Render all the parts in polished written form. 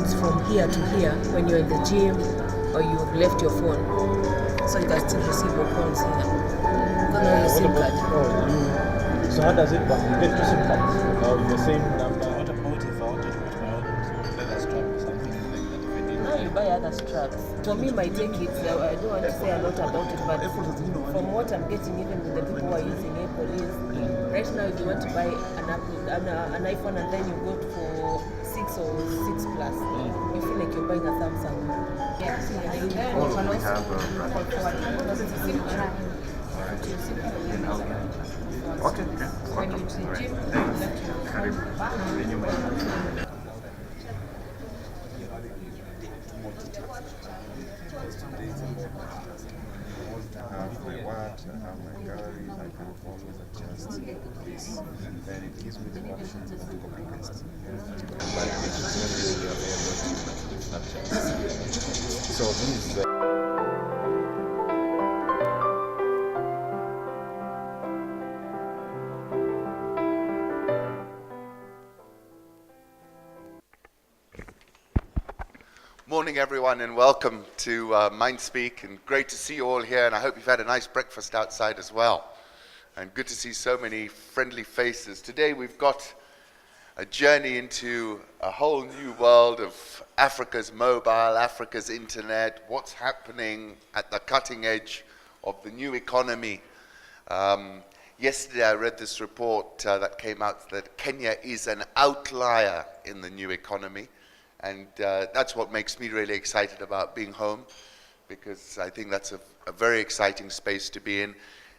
calls from here to here when you're in the gym or you've left your phone. So you can still receive your calls here. Because now your SIM card. So how does it work? You get two SIM cards of the same number. What about if I wanted to put my own leather strap or something like that? If I didn't Now you buy other straps. For me, my take it, I don't want to say a lot about it, but from what I'm getting, even with the people who are using Apple, is right now if you want to buy an iPhone and then you go for 6 or 6 plus, you feel like you're buying a Samsung. Yeah, We have okay. when you to the gym, I have my watch, I have my galleries, I can always adjust this, and then it gives me the option to copy paste. But it's not really available to Snapchat. So these Morning everyone and welcome to MindSpeak, and great to see you all here, and I hope you've had a nice breakfast outside as well, and good to see so many friendly faces. Today we've got a journey into a whole new world of Africa's mobile, Africa's internet, what's happening at the cutting edge of the new economy. Yesterday I read this report that came out that Kenya is an outlier in the new economy. And that's what makes me really excited about being home, because I think that's a very exciting space to be in.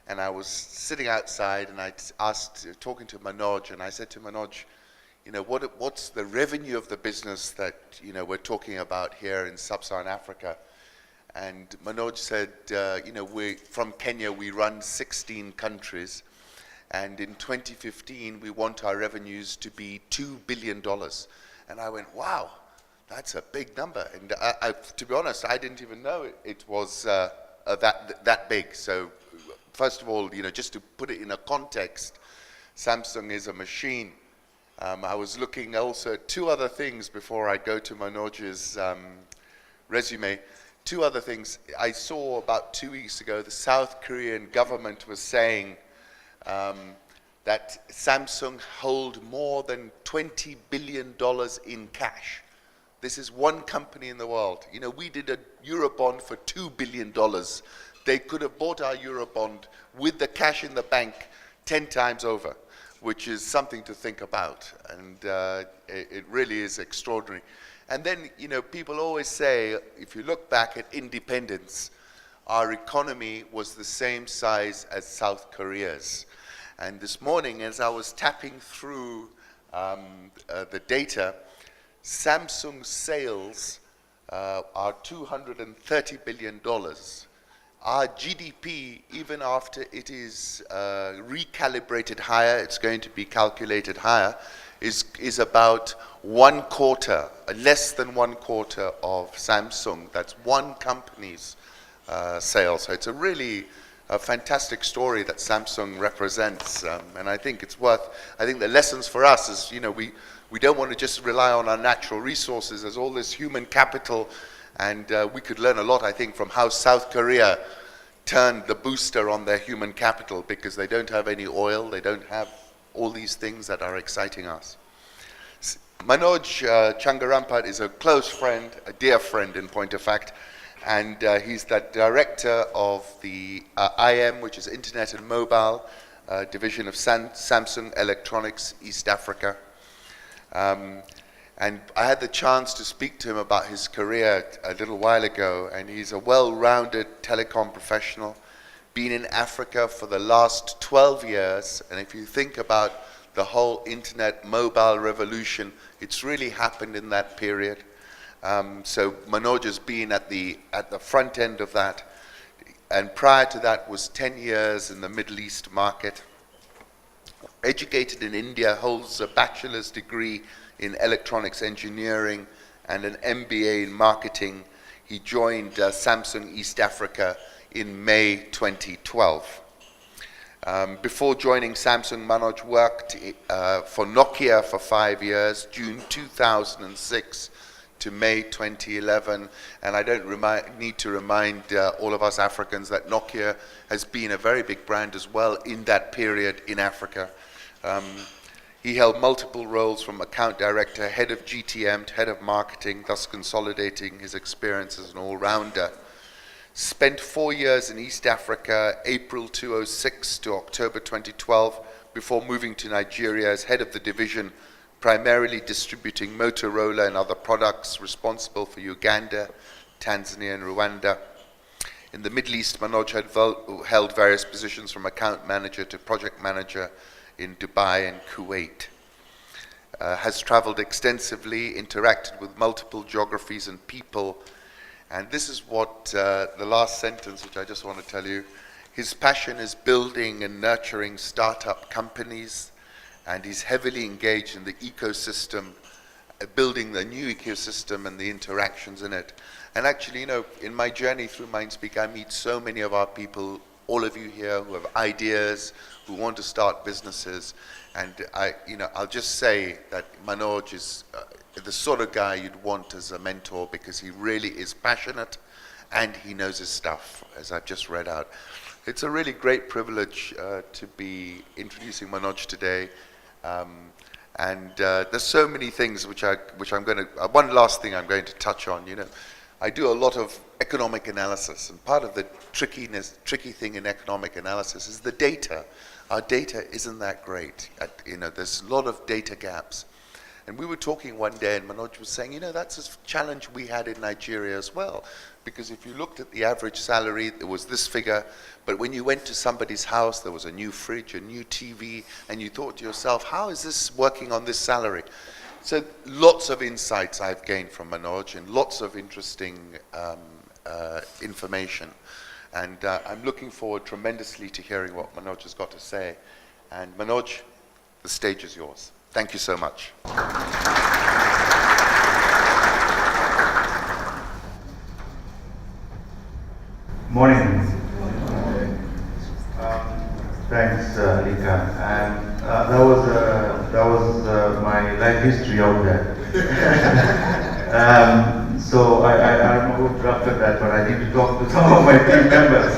And I was sitting outside and I asked, talking to Manoj, and I said to Manoj, you know, what's the revenue of the business that, you know, we're talking about here in sub-Saharan Africa? And Manoj said, you know, from Kenya, we run 16 countries. And in 2015, we want our revenues to be $2 billion. And I went, wow. That's a big number, and to be honest, I didn't even know it was that big. So, first of all, you know, just to put it in a context, Samsung is a machine. I was looking also at two other things before I go to Manoj's resume. Two other things I saw about 2 weeks ago. The South Korean government was saying that Samsung hold more than $20 billion in cash. This is one company in the world. You know, we did a Eurobond for $2 billion. They could have bought our Eurobond with the cash in the bank 10 times over, which is something to think about. And it really is extraordinary. And then, you know, people always say, if you look back at independence, our economy was the same size as South Korea's. And this morning, as I was tapping through the data, Samsung sales are $230 billion. Our GDP, even after it is recalibrated higher, it's going to be calculated higher, is about 1/4, less than 1/4 of Samsung. That's one company's sales. So it's a really fantastic story that Samsung represents, and I think it's worth. I think the lessons for us is, you know, we don't want to just rely on our natural resources. There's all this human capital, and we could learn a lot, I think, from how South Korea turned the booster on their human capital, because they don't have any oil, they don't have all these things that are exciting us. Manoj Changarampat is a close friend, a dear friend in point of fact, and he's the director of the IM, which is Internet and Mobile division of Samsung Electronics East Africa. And I had the chance to speak to him about his career a little while ago, and he's a well-rounded telecom professional, been in Africa for the last 12 years, and if you think about the whole internet mobile revolution, it's really happened in that period. So Manoj has been at the front end of that, and prior to that was 10 years in the Middle East market. Educated in India, holds a bachelor's degree in electronics engineering and an MBA in marketing. He joined Samsung East Africa in May 2012. Before joining Samsung, Manoj worked for Nokia for 5 years, June 2006 to May 2011, and I don't need to remind all of us Africans that Nokia has been a very big brand as well in that period in Africa. He held multiple roles from account director, head of GTM, to head of marketing, thus consolidating his experience as an all-rounder. Spent 4 years in East Africa, April 2006 to October 2012, before moving to Nigeria as head of the division, primarily distributing Motorola and other products, responsible for Uganda, Tanzania, and Rwanda. In the Middle East, Manoj had held various positions from account manager to project manager in Dubai and Kuwait. Has traveled extensively, interacted with multiple geographies and people, and this is what the last sentence, which I just want to tell you. His passion is building and nurturing startup companies, and he's heavily engaged in the ecosystem, building the new ecosystem and the interactions in it. And actually, you know, in my journey through MindSpeak, I meet so many of our people, all of you here who have ideas, who want to start businesses. And I'll just say that Manoj is the sort of guy you'd want as a mentor, because he really is passionate and he knows his stuff, as I've just read out. It's a really great privilege to be introducing Manoj today. There's so many things which I'm going to, one last thing I'm going to touch on. You know, I do a lot of economic analysis, and part of the tricky thing in economic analysis is the data. Our data isn't that great. There's a lot of data gaps. And we were talking one day, and Manoj was saying, that's a challenge we had in Nigeria as well. Because if you looked at the average salary, it was this figure, but when you went to somebody's house, there was a new fridge, a new TV, and you thought to yourself, how is this working on this salary? So lots of insights I've gained from Manoj, and lots of interesting information. And I'm looking forward tremendously to hearing what Manoj has got to say. And Manoj, the stage is yours. Thank you so much. Morning. Thanks, Lika. And that was my life history out there. So I don't know who drafted that, but I need to talk to some of my team members.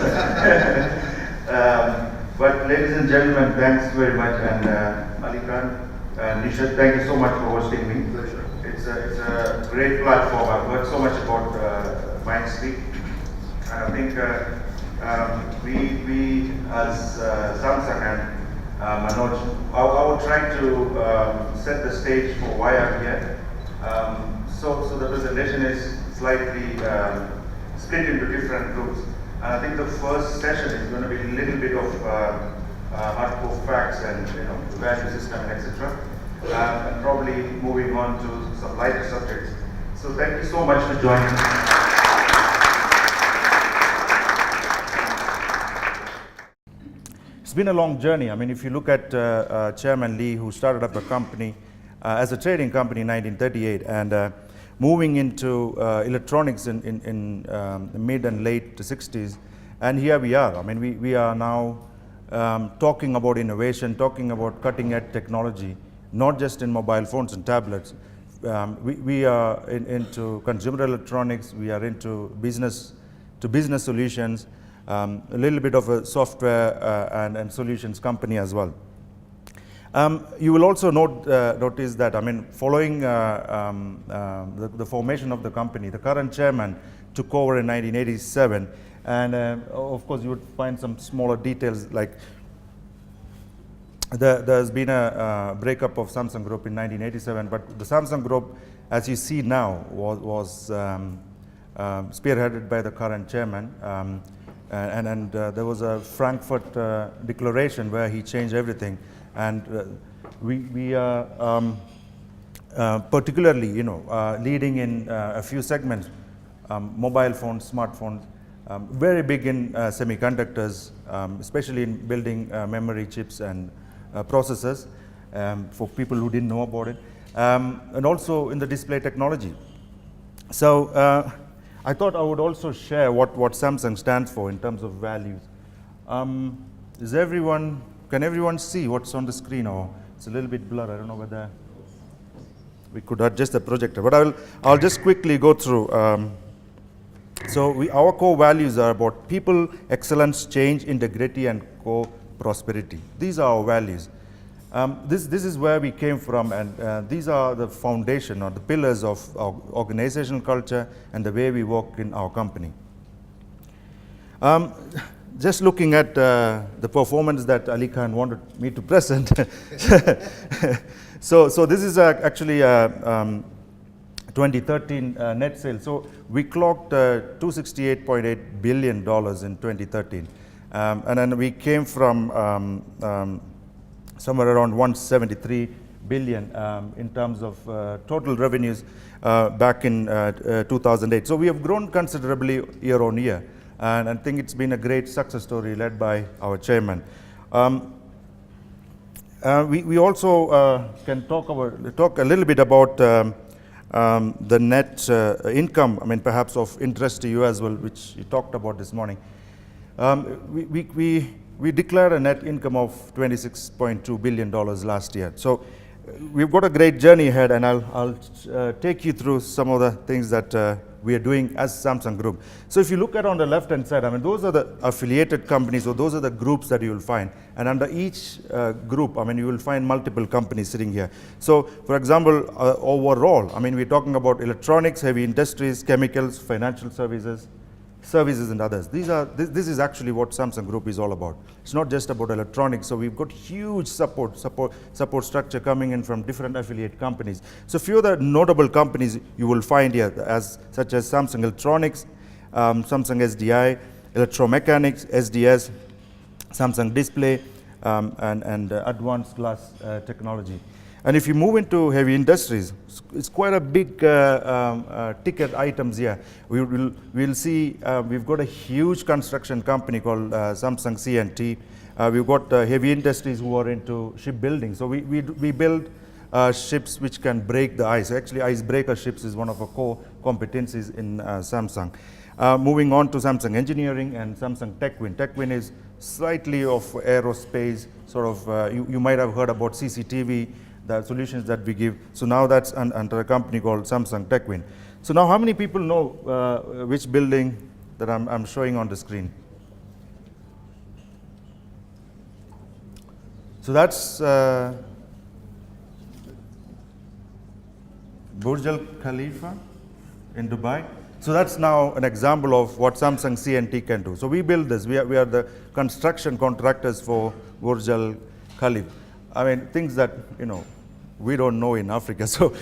But ladies and gentlemen, thanks very much, and Malikan and Nishat, thank you so much for hosting me. Pleasure. It's a great platform. I've heard so much about MindSpeak. And I think we as Samsung and Manoj, I will try to set the stage for why I'm here. So the presentation is slightly split into different groups. And I think the first session is going to be a little bit of hardcore facts and the value system and etc. And probably moving on to some lighter subjects. So thank you so much for joining. It's been a long journey. I mean, if you look at Chairman Lee, who started up the company as a trading company in 1938, and moving into electronics in mid and late 60s, and here we are. I mean, we are now talking about innovation, talking about cutting-edge technology, not just in mobile phones and tablets. We are into consumer electronics. We are into business-to-business solutions. A little bit of a software and solutions company as well. You will also notice that, I mean, following the formation of the company, the current chairman took over in 1987, and of course you would find some smaller details, like there's been a breakup of Samsung Group in 1987, but the Samsung Group, as you see now, was spearheaded by the current chairman. And there was a Frankfurt declaration where he changed everything, and we are particularly, leading in a few segments: mobile phones, smartphones, very big in semiconductors, especially in building memory chips and processors, for people who didn't know about it, and also in the display technology. So. I thought I would also share what Samsung stands for in terms of values. Can everyone see what's on the screen, or it's a little bit blurred? I don't know whether. we could adjust the projector. But I'll just quickly go through. So our core values are about people, excellence, change, integrity, and co-prosperity. These are our values. This is where we came from, and these are the foundation or the pillars of our organizational culture and the way we work in our company. Just looking at the performance that Ali Khan wanted me to present. So this is actually 2013 net sales. So we clocked $268.8 billion in 2013. And then we came from somewhere around 173 billion in terms of total revenues back in 2008. So we have grown considerably year on year. And I think it's been a great success story led by our chairman. We also can talk a little bit about the net income, I mean, perhaps of interest to you as well, which you talked about this morning. We declared a net income of $26.2 billion last year. So we've got a great journey ahead, and I'll take you through some of the things that we are doing as Samsung Group. So if you look at on the left-hand side, I mean, those are the affiliated companies, or those are the groups that you will find. And under each group, I mean, you will find multiple companies sitting here. So, for example, overall, I mean, we're talking about electronics, heavy industries, chemicals, financial services, and others. This is actually what Samsung Group is all about. It's not just about electronics. So we've got huge support structure coming in from different affiliate companies. So few of the notable companies you will find here, such as Samsung Electronics, Samsung SDI, Electromechanics, SDS, Samsung Display, and Advanced Glass Technology. And if you move into heavy industries, it's quite a big ticket items here. We'll see we've got a huge construction company called Samsung C&T. We've got heavy industries who are into shipbuilding. So we build ships which can break the ice. Actually, icebreaker ships is one of our core competencies in Samsung. Moving on to Samsung Engineering and Samsung TechWin. TechWin is slightly of aerospace, sort of, you might have heard about CCTV, the solutions that we give. So now that's under a company called Samsung TechWin. So now how many people know which building that I'm showing on the screen? So that's Burj Al Khalifa in Dubai. So that's now an example of what Samsung C&T can do. So we build this. We are the construction contractors for Burj Al Khalifa. I mean, things that, we don't know in Africa. So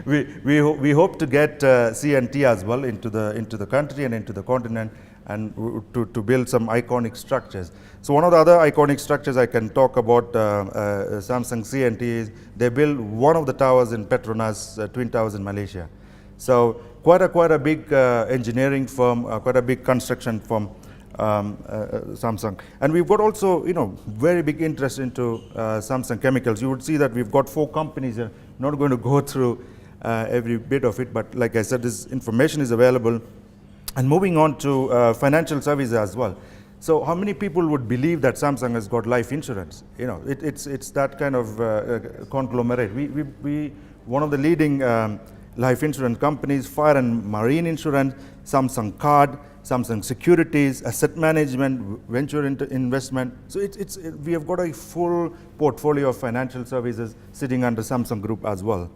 we hope to get C&T as well into the country and into the continent, and to build some iconic structures. So one of the other iconic structures I can talk about Samsung C&T is they built one of the towers in Petronas Twin Towers in Malaysia. So quite a big engineering firm, quite a big construction firm, Samsung. And we've got also, very big interest into Samsung Chemicals. You would see that we've got 4 companies. I'm not going to go through every bit of it, but like I said, this information is available. And moving on to financial services as well. So how many people would believe that Samsung has got life insurance? It's that kind of conglomerate. We one of the leading life insurance companies, fire and marine insurance, Samsung Card, Samsung Securities, asset management, venture investment. So we have got a full portfolio of financial services sitting under Samsung Group as well.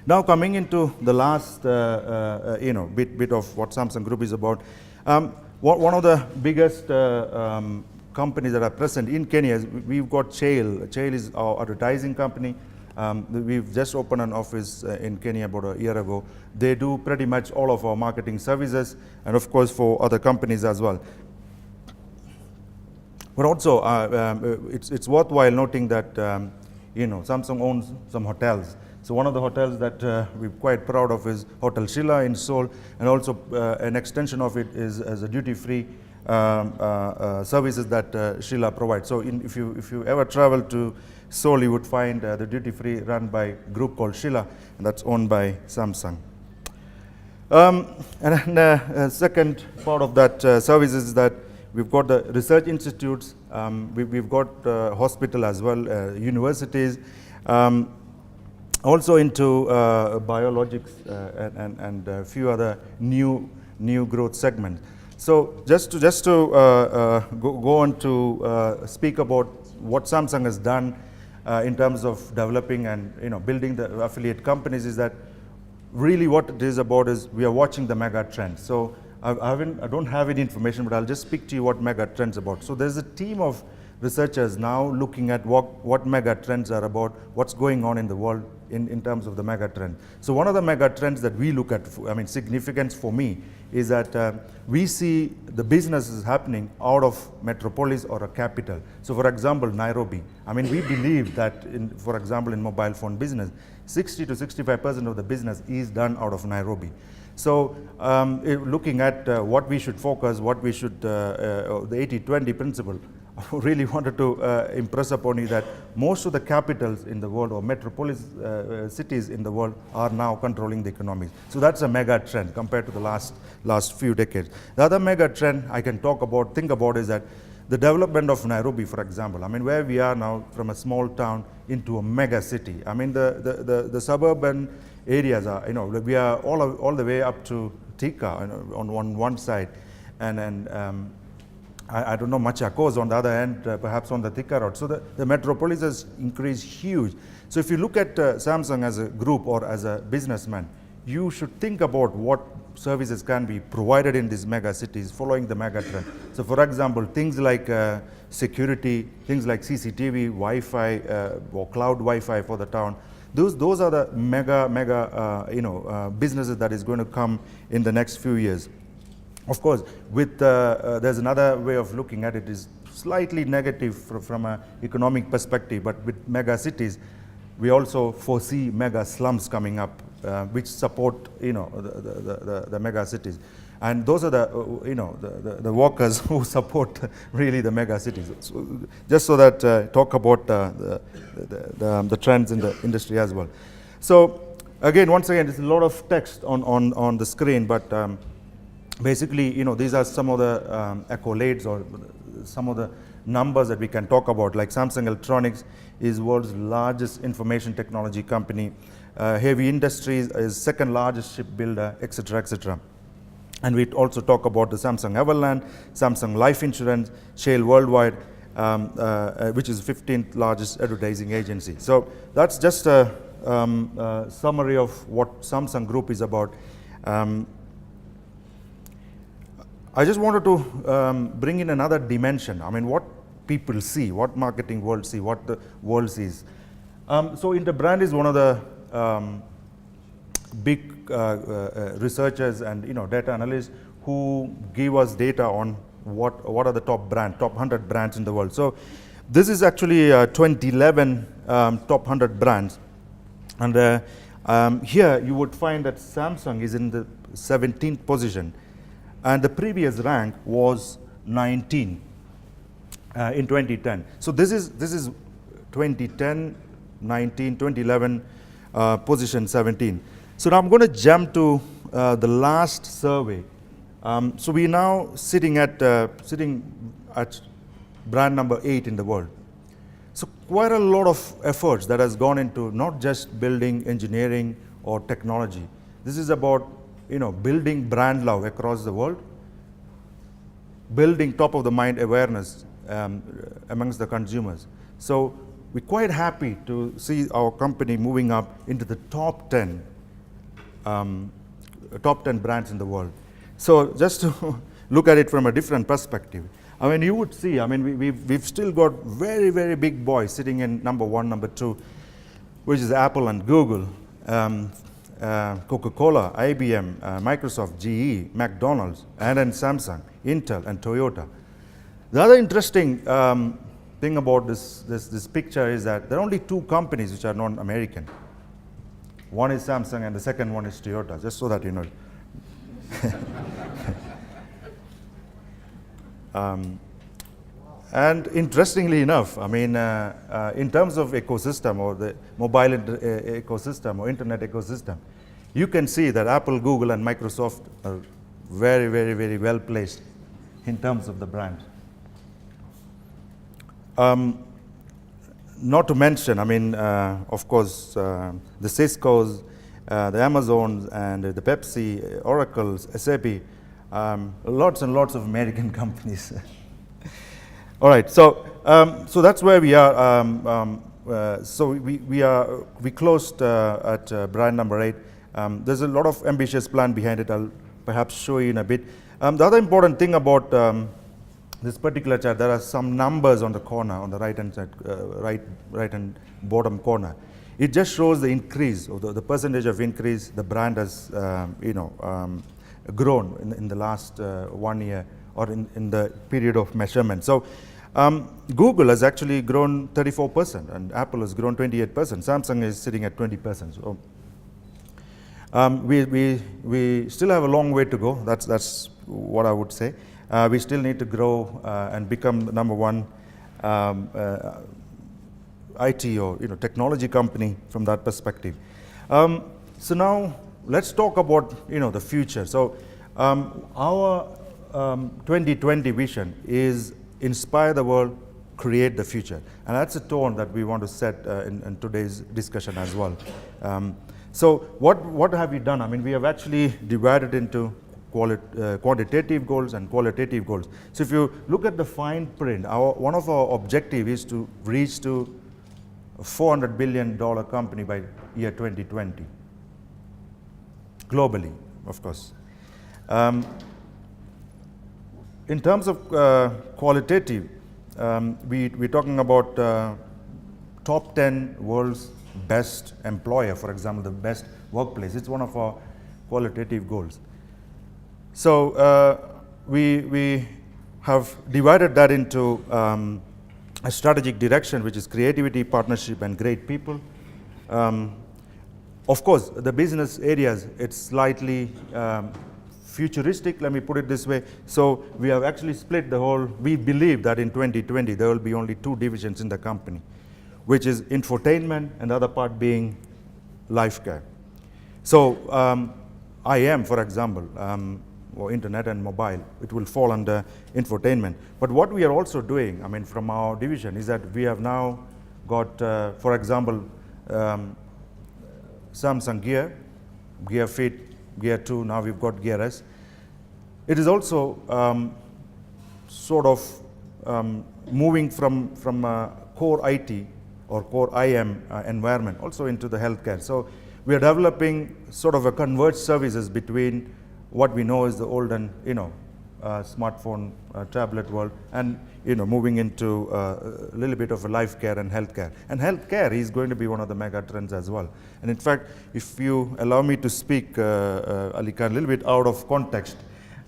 Now coming into the last bit of what Samsung Group is about. One of the biggest companies that are present in Kenya, we've got Chail. Chail is our advertising company. We've just opened an office in Kenya about a year ago. They do pretty much all of our marketing services, and of course for other companies as well. But also, it's worthwhile noting that Samsung owns some hotels. So one of the hotels that we're quite proud of is Hotel Sheila in Seoul, and also an extension of it is as a duty-free services that Sheila provides. So if you ever travel to Seoul, you would find the duty-free run by a group called Sheila, and that's owned by Samsung. And then the second part of that services is that we've got the research institutes, we've got hospital as well, universities, also into biologics and a few other new growth segments. So just to go on to speak about what Samsung has done in terms of developing and building the affiliate companies, is that really what it is about is we are watching the mega trends. So I don't have any information, but I'll just speak to you what mega trends about. So there's a team of researchers now looking at what mega trends are about, what's going on in the world in terms of the mega trend. So one of the mega trends that we look at, significance for me, is that we see the businesses happening out of metropolis or a capital. So for example, Nairobi. We believe that, for example, in mobile phone business, 60 to 65% of the business is done out of Nairobi. So looking at what we should focus, what we should, the 80-20 principle, I really wanted to impress upon you that most of the capitals in the world, or metropolis cities in the world, are now controlling the economies. So that's a mega trend compared to the last few decades. The other mega trend I can think about is that the development of Nairobi, for example. Where we are now, from a small town into a mega city. The suburban areas are, we are all the way up to Thika on one side, and I don't know, Machakos on the other end, perhaps on the Thika road. So the metropolis has increased huge. So if you look at Samsung as a group or as a businessman, you should think about what services can be provided in these mega cities following the mega trend. So for example, things like security, things like CCTV, Wi-Fi, or cloud Wi-Fi for the town. Those are the mega businesses that is going to come in the next few years. Of course, with there's another way of looking at it, is slightly negative from an economic perspective, but with mega cities, we also foresee mega slums coming up, which support the mega cities, and those are the workers who support really the mega cities. So just so that talk about the trends in the industry as well. So again, once again, there's a lot of text on the screen, but basically, these are some of the accolades or some of the numbers that we can talk about. Like Samsung Electronics is world's largest information technology company. Heavy Industries is second largest shipbuilder, etc., etc. And we also talk about the Samsung Everland, Samsung Life Insurance, Shell Worldwide, which is 15th largest advertising agency. So that's just a summary of what Samsung Group is about. I just wanted to bring in another dimension. What people see, what marketing world see, what the world sees. So Interbrand is one of the big researchers and data analysts who give us data on what are the top 100 brands in the world. So this is actually 2011 top 100 brands, and here you would find that Samsung is in the 17th position, and the previous rank was 19 in 2010. So this is 2010, 19, 2011, position 17. So now I'm going to jump to the last survey. So we're now sitting at brand number 8 in the world. So quite a lot of efforts that has gone into not just building engineering or technology. This is about building brand love across the world, building top of the mind awareness amongst the consumers. So we're quite happy to see our company moving up into the top 10 brands in the world. So just to look at it from a different perspective, you would see, we've still got very, very big boys sitting in number 1, number 2, which is Apple and Google, Coca-Cola, IBM, Microsoft, GE, McDonald's, and then Samsung, Intel, and Toyota. The other interesting thing about this picture is that there are only 2 companies which are non-American. One is Samsung and the second one is Toyota, just so that you know. And interestingly enough, in terms of ecosystem or the mobile ecosystem or internet ecosystem, you can see that Apple, Google, and Microsoft are very, very, very well placed in terms of the brand. not to mention, I mean, of course, the Cisco's, the Amazons, and the Pepsi, Oracles, SAP, lots and lots of American companies. All right, so so that's where we are. So we closed at brand number 8. There's a lot of ambitious plan behind it. I'll perhaps show you in a bit. The other important thing about this particular chart, there are some numbers on the corner, on the right hand side, right and bottom corner. It just shows the increase, or the percentage of increase the brand has, grown in the last 1 year, or in the period of measurement. So Google has actually grown 34%, and Apple has grown 28%. Samsung is sitting at 20%. So we still have a long way to go. That's what I would say. We still need to grow and become the number one IT or technology company from that perspective. So now let's talk about the future. So our 2020 vision is inspire the world, create the future, and that's a tone that we want to set in today's discussion as well. So what have we done? I mean, we have actually divided into quantitative goals and qualitative goals. So if you look at the fine print, one of our objectives is to reach to a $400 billion company by year 2020, globally, of course. In terms of qualitative, we're talking about top 10 world's best employer, for example, the best workplace. It's one of our qualitative goals. So we have divided that into a strategic direction, which is creativity, partnership, and great people. Of course, the business areas, it's slightly futuristic, let me put it this way. So we have actually split the whole. We believe that in 2020 there will be only 2 divisions in the company, which is infotainment and the other part being life care. So IM, for example, or internet and mobile, it will fall under infotainment. But what we are also doing, I mean, from our division, is that we have now got, for example, Samsung Gear, Gear Fit, Gear 2, now we've got Gear S. It is also sort of moving from core IT or core IM environment also into the healthcare. So we are developing sort of a converged services between what we know is the olden, smartphone, tablet world, and moving into a little bit of a life care and healthcare. And healthcare is going to be one of the mega trends as well. And in fact, if you allow me to speak, Ali Khan, a little bit out of context,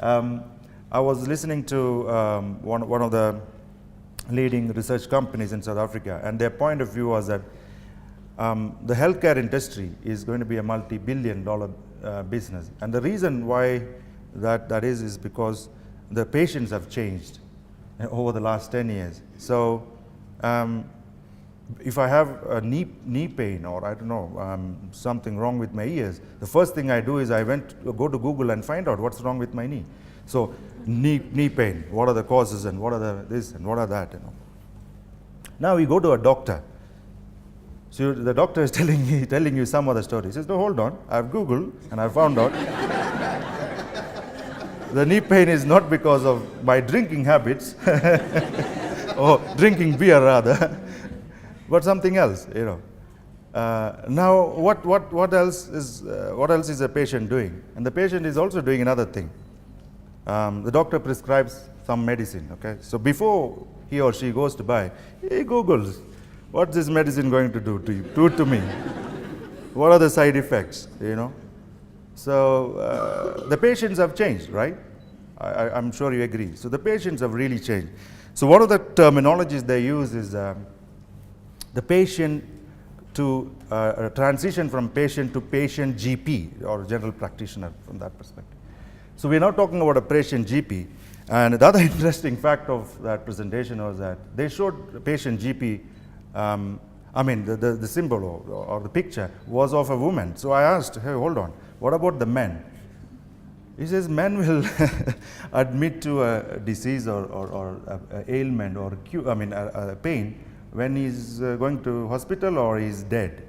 I was listening to one of the leading research companies in South Africa, and their point of view was that the healthcare industry is going to be a multi-billion-dollar business. And the reason why that is because the patients have changed over the last 10 years. So if I have a knee pain, or I don't know, something wrong with my ears, the first thing I do is I go to Google and find out what's wrong with my knee. So knee pain, what are the causes, and what are this and what are that, Now we go to a doctor. So the doctor is telling you some other story. He says, no, hold on, I've Googled and I found out the knee pain is not because of my drinking habits, or drinking beer rather, but something else, Now what else is the patient doing? And the patient is also doing another thing. The doctor prescribes some medicine, okay? So before he or she goes to buy, he Googles, what's this medicine going to do to you, to me? What are the side effects, So the patients have changed, right? I'm sure you agree. So the patients have really changed. So one of the terminologies they use is the patient to transition from patient to patient GP, or general practitioner from that perspective. So we're now talking about a patient GP. And the other interesting fact of that presentation was that they showed the patient GP, the symbol or the picture was of a woman. So I asked, hey, hold on, what about the men? He says men will admit to a disease or a ailment or a pain when he's going to hospital or he's dead.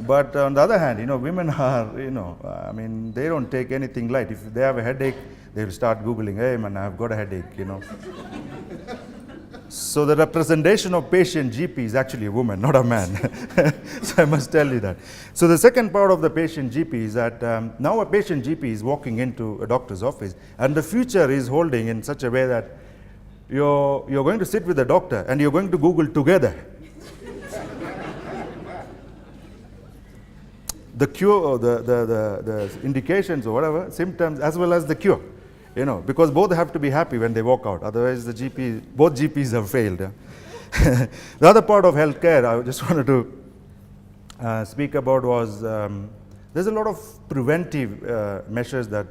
But on the other hand, women are, I mean, they don't take anything light. If they have a headache, they will start Googling, hey man, I've got a headache, So the representation of patient GP is actually a woman, not a man. So I must tell you that. So the second part of the patient GP is that now a patient GP is walking into a doctor's office, and the future is holding in such a way that you're going to sit with the doctor and you're going to Google together the cure or the indications or whatever, symptoms, as well as the cure. Because both have to be happy when they walk out. Otherwise, both GPs have failed. The other part of healthcare I just wanted to speak about was there's a lot of preventive measures that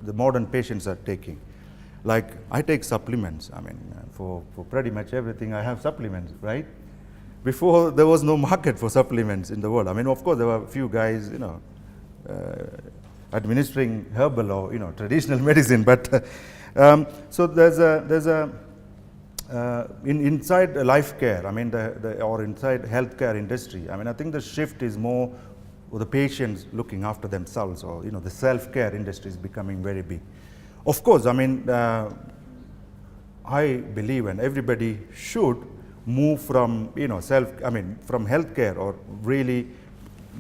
the modern patients are taking. Like, I take supplements. I mean, for pretty much everything, I have supplements, right? Before, there was no market for supplements in the world. I mean, of course, there were a few guys, administering herbal or traditional medicine, but so inside life care, I mean or inside healthcare industry, I mean, I think the shift is more for the patients looking after themselves, or the self-care industry is becoming very big. Of course, I mean, I believe, and everybody should move from from healthcare, or really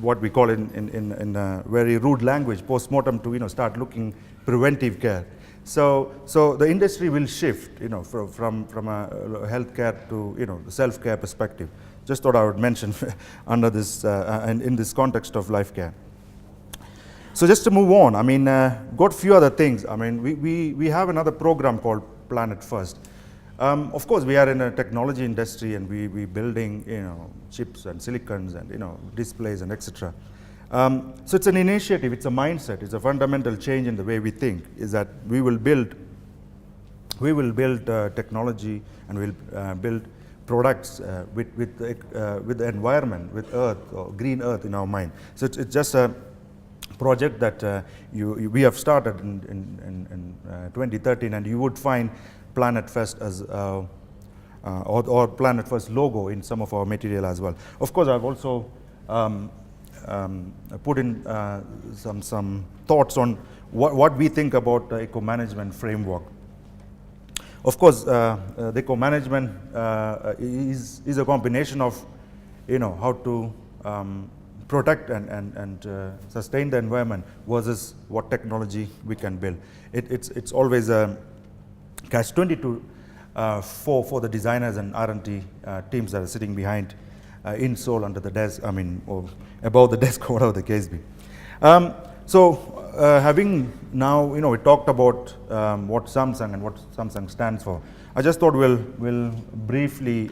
what we call in a very rude language, post-mortem, to start looking preventive care. So the industry will shift, from a healthcare to the self-care perspective. Just thought I would mention under this and in this context of life care. So just to move on, I mean, got few other things. I mean, we have another program called Planet First. Of course, we are in a technology industry, and we building chips and silicons and displays and etc. So it's an initiative, it's a mindset, it's a fundamental change in the way we think. Is that we will build technology, and we'll build products with the environment, with earth or green earth in our mind. So it's just a project that we have started in 2013, and you would find Planet First as or Planet First logo in some of our material as well. Of course, I've also put in some thoughts on what we think about the eco-management framework. Of course, the eco-management is a combination of how to protect and sustain the environment versus what technology we can build. It's always a catch-22 for the designers and R&D teams that are sitting behind in Seoul under the desk, I mean, or above the desk, or whatever the case be. Having now, we talked about what Samsung and what Samsung stands for. I just thought we'll briefly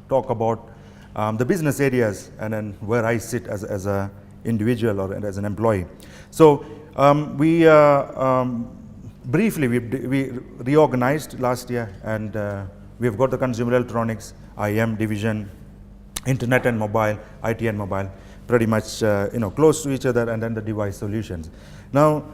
talk about the business areas, and then where I sit as an individual or as an employee. So briefly, we reorganized last year, and we've got the consumer electronics, IM division, internet and mobile, IT and mobile, pretty much close to each other, and then the device solutions. Now,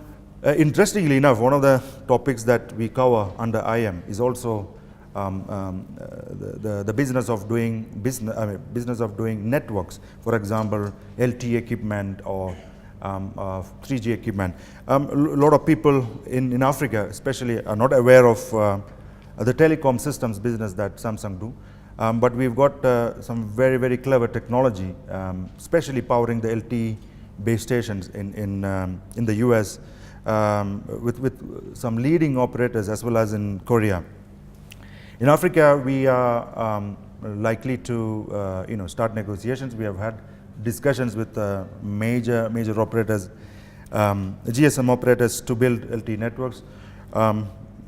interestingly enough, one of the topics that we cover under IM is also the business of doing business of doing networks. For example, LTE equipment or 3G equipment. A lot of people in Africa, especially, are not aware of the telecom systems business that Samsung do. But we've got some very, very clever technology, especially powering the LTE base stations in the US with some leading operators, as well as in Korea. In Africa, we are likely to start negotiations. We have had discussions with major operators, GSM operators, to build LTE networks.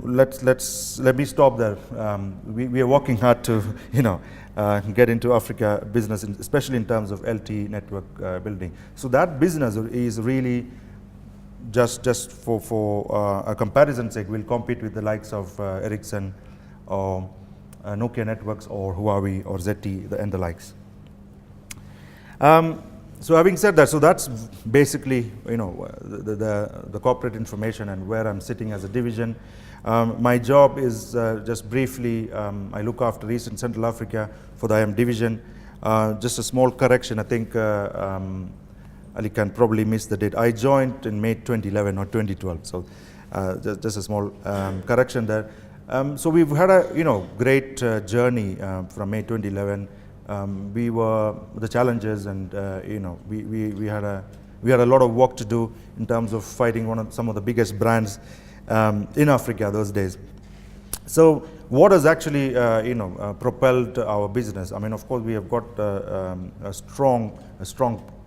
Let me stop there. We are working hard to get into Africa business, especially in terms of LTE network building. So that business is really just for a comparison's sake, will compete with the likes of Ericsson or Nokia Networks or Huawei or ZTE and the likes. So having said that, so that's basically, the corporate information and where I'm sitting as a division. My job is, just briefly, I look after East and Central Africa for the IM division. Just a small correction, I think Ali can probably miss the date. I joined in May 2011 or 2012, so just a small correction there. So we've had a great journey from May 2011. We were the challenges, and we had a lot of work to do in terms of fighting some of the biggest brands in Africa those days. So what has actually propelled our business? I mean, of course, we have got a strong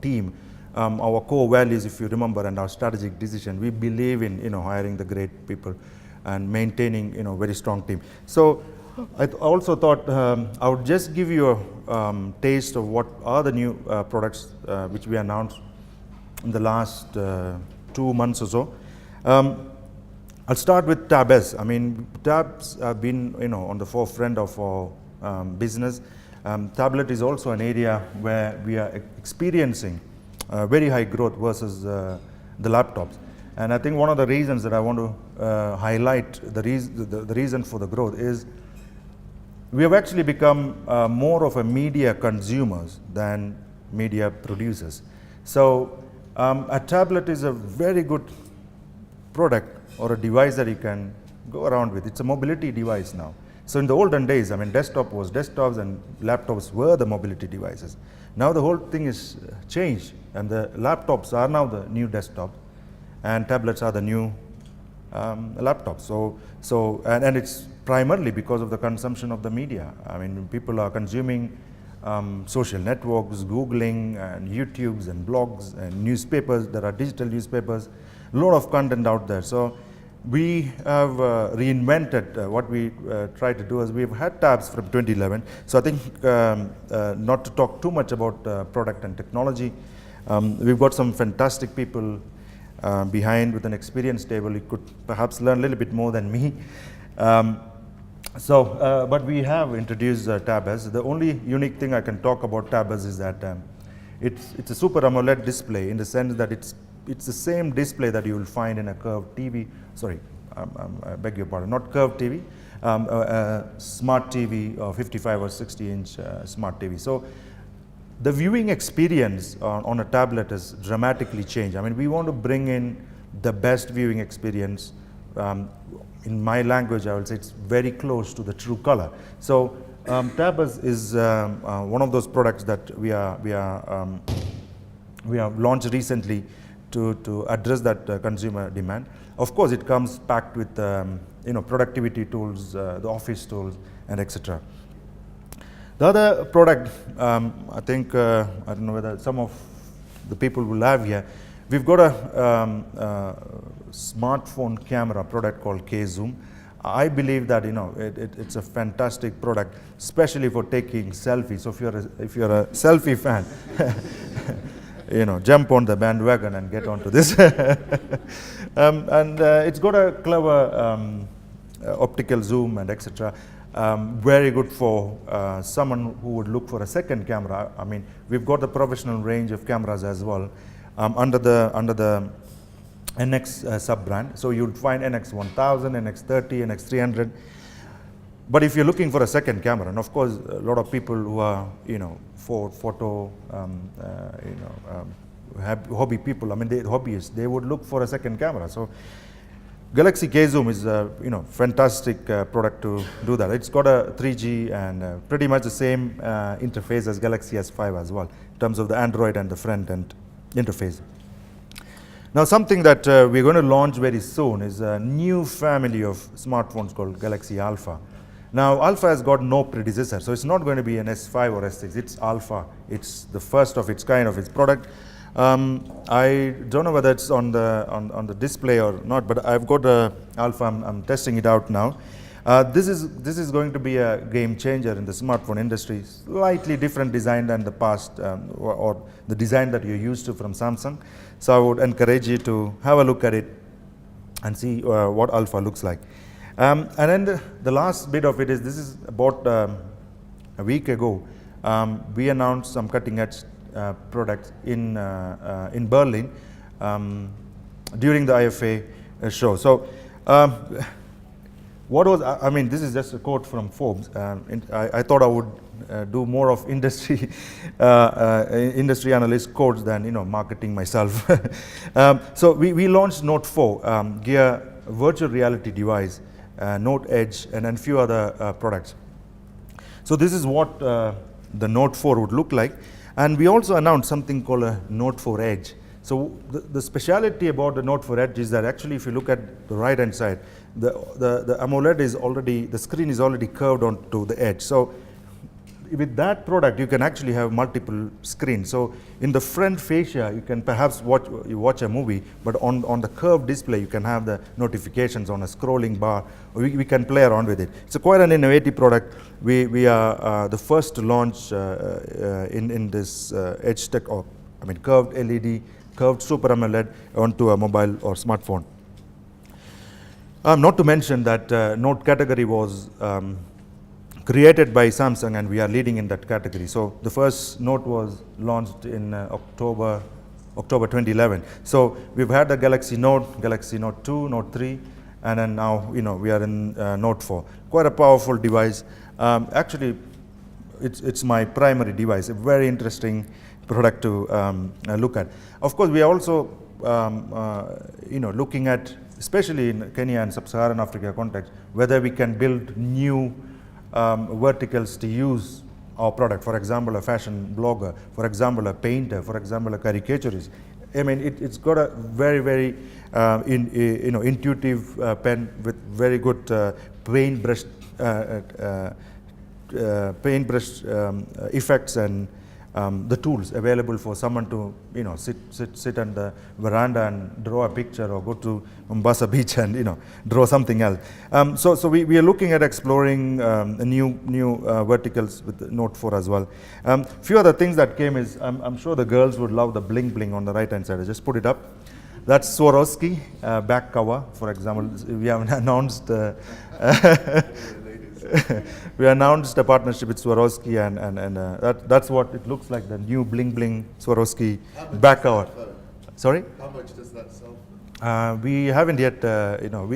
team. Our core values, if you remember, and our strategic decision, we believe in hiring the great people and maintaining very strong team. So I also thought I would just give you a taste of what are the new products which we announced in the last 2 months or so. I'll start with Tab S. I mean, tabs have been on the forefront of our business. Tablet is also an area where we are experiencing very high growth versus the laptops. And I think one of the reasons that I want to highlight the reason for the growth is we have actually become more of a media consumers than media producers. So a tablet is a very good product or a device that you can go around with. It's a mobility device now. So in the olden days, I mean, desktop was desktops and laptops were the mobility devices. Now the whole thing is changed, and the laptops are now the new desktop, and tablets are the new laptops. So and it's primarily because of the consumption of the media. I mean, people are consuming social networks, Googling and YouTubes and blogs and newspapers. There are digital newspapers, a lot of content out there. So we have reinvented what we try to do is we've had tabs from 2011. So I think not to talk too much about product and technology, we've got some fantastic people behind with an experience table. You could perhaps learn a little bit more than me. But we have introduced Tab S. The only unique thing I can talk about Tab S is that it's a Super AMOLED display in the sense that it's the same display that you will find in a curved TV. Sorry, I beg your pardon, not curved TV, smart TV or 55 or 60-inch smart TV. So the viewing experience on a tablet has dramatically changed. I mean, we want to bring in the best viewing experience. In my language, I would say it's very close to the true color. So Tab S is one of those products that we have launched recently to address that consumer demand. Of course, it comes packed with productivity tools, the office tools, and etc. The other product, I think, I don't know whether some of the people will have here, we've got a smartphone camera product called K-Zoom. I believe that it's a fantastic product, especially for taking selfies. So if you're a selfie fan, jump on the bandwagon and get onto this. It's got a clever optical zoom and etc. Very good for someone who would look for a second camera. I mean, we've got the professional range of cameras as well under the NX sub-brand. So you'll find NX1000, NX30, NX300. But if you're looking for a second camera, and of course a lot of people who are for photo hobby people, I mean hobbyists, they would look for a second camera. So Galaxy K-Zoom is a fantastic product to do that. It's got a 3G and pretty much the same interface as Galaxy S5 as well in terms of the Android and the front end interface. Now something that we're going to launch very soon is a new family of smartphones called Galaxy Alpha. Now Alpha has got no predecessor, so it's not going to be an S5 or S6, it's Alpha. It's the first of its kind of its product. I don't know whether it's on the display or not, but I've got a Alpha. I'm testing it out now. This is going to be a game changer in the smartphone industry. Slightly different design than the past or the design that you're used to from Samsung. So I would encourage you to have a look at it and see what Alpha looks like. And then the last bit of it is this is about a week ago. We announced some cutting edge products in Berlin during the IFA show. So what was, I mean, this is just a quote from Forbes. I thought I would do more of industry industry analyst quotes than, you know, marketing myself. So we launched Note 4 Gear virtual reality device, Note Edge, and a few other products. So this is what the Note 4 would look like. And we also announced something called a Note 4 Edge. So the speciality about the Note 4 Edge is that actually if you look at the right hand side, the AMOLED is already, the screen is already curved onto the edge. So with that product, you can actually have multiple screens. So in the front fascia, you can perhaps watch a movie, but on the curved display, you can have the notifications on a scrolling bar, or we can play around with it. It's quite an innovative product. We are the first to launch in this edge tech, or I mean curved LED, curved Super AMOLED onto a mobile or smartphone. Not to mention that Note category was created by Samsung, and we are leading in that category. So the first Note was launched in October 2011. So we've had the Galaxy Note 2, Note 3, and then now, you know, we are in Note 4. Quite a powerful device. Actually, it's my primary device. A very interesting product to look at. Of course, we are also you know, looking at, especially in Kenya and Sub-Saharan Africa context, whether we can build new verticals to use our product. For example, a fashion blogger, for example, a painter, for example, a caricaturist. I mean, it's got a very you know, intuitive pen with very good paintbrush effects and the tools available for someone to, you know, sit on the veranda and draw a picture, or go to Mombasa Beach and, you know, draw something else. So we are looking at exploring new verticals with the Note 4 as well. Few other things that came is, I'm sure the girls would love the bling bling on the right hand side. I just put it up. That's Swarovski back cover, for example. We have announced we announced a partnership with Swarovski, and that's what it looks like, the new bling bling Swarovski back cover. Sorry? How much does that sell? We haven't yet, you know,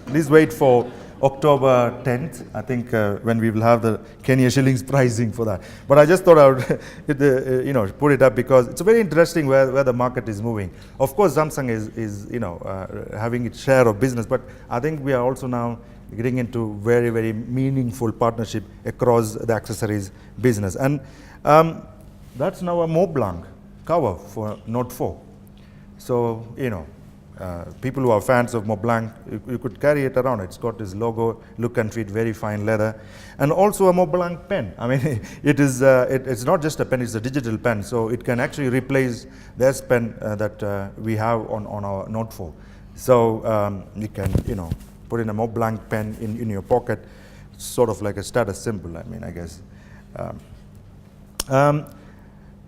please wait for October 10th, I think, when we will have the Kenya shillings pricing for that. But I just thought I would, you know, put it up because it's very interesting where the market is moving. Of course, Samsung is you know, having its share of business, but I think we are also now getting into very meaningful partnership across the accessories business. And that's now a Mont Blanc cover for Note 4. So, you know, people who are fans of Mont Blanc, you could carry it around. It's got this logo, look and feel, very fine leather. And also a Mont Blanc pen. I mean, it's not just a pen, it's a digital pen. So it can actually replace the S Pen that we have on our Note 4. So you can, you know, put in a Mont Blanc pen in your pocket, sort of like a status symbol, I mean, I guess.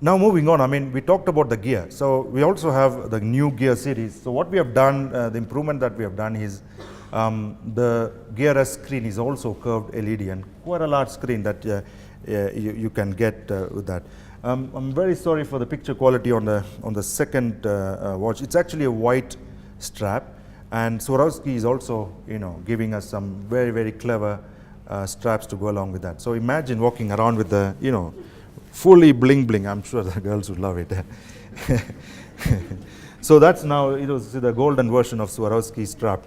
Now moving on, I mean, we talked about the gear. So we also have the new gear series. So what we have done, the improvement that we have done is the Gear S screen is also curved LED, and quite a large screen that you can get with that. I'm very sorry for the picture quality on the second watch. It's actually a white strap, and Swarovski is also, you know, giving us some very clever straps to go along with that. So imagine walking around with the, you know, fully bling bling. I'm sure the girls would love it. So that's now, it was the golden version of Swarovski strap.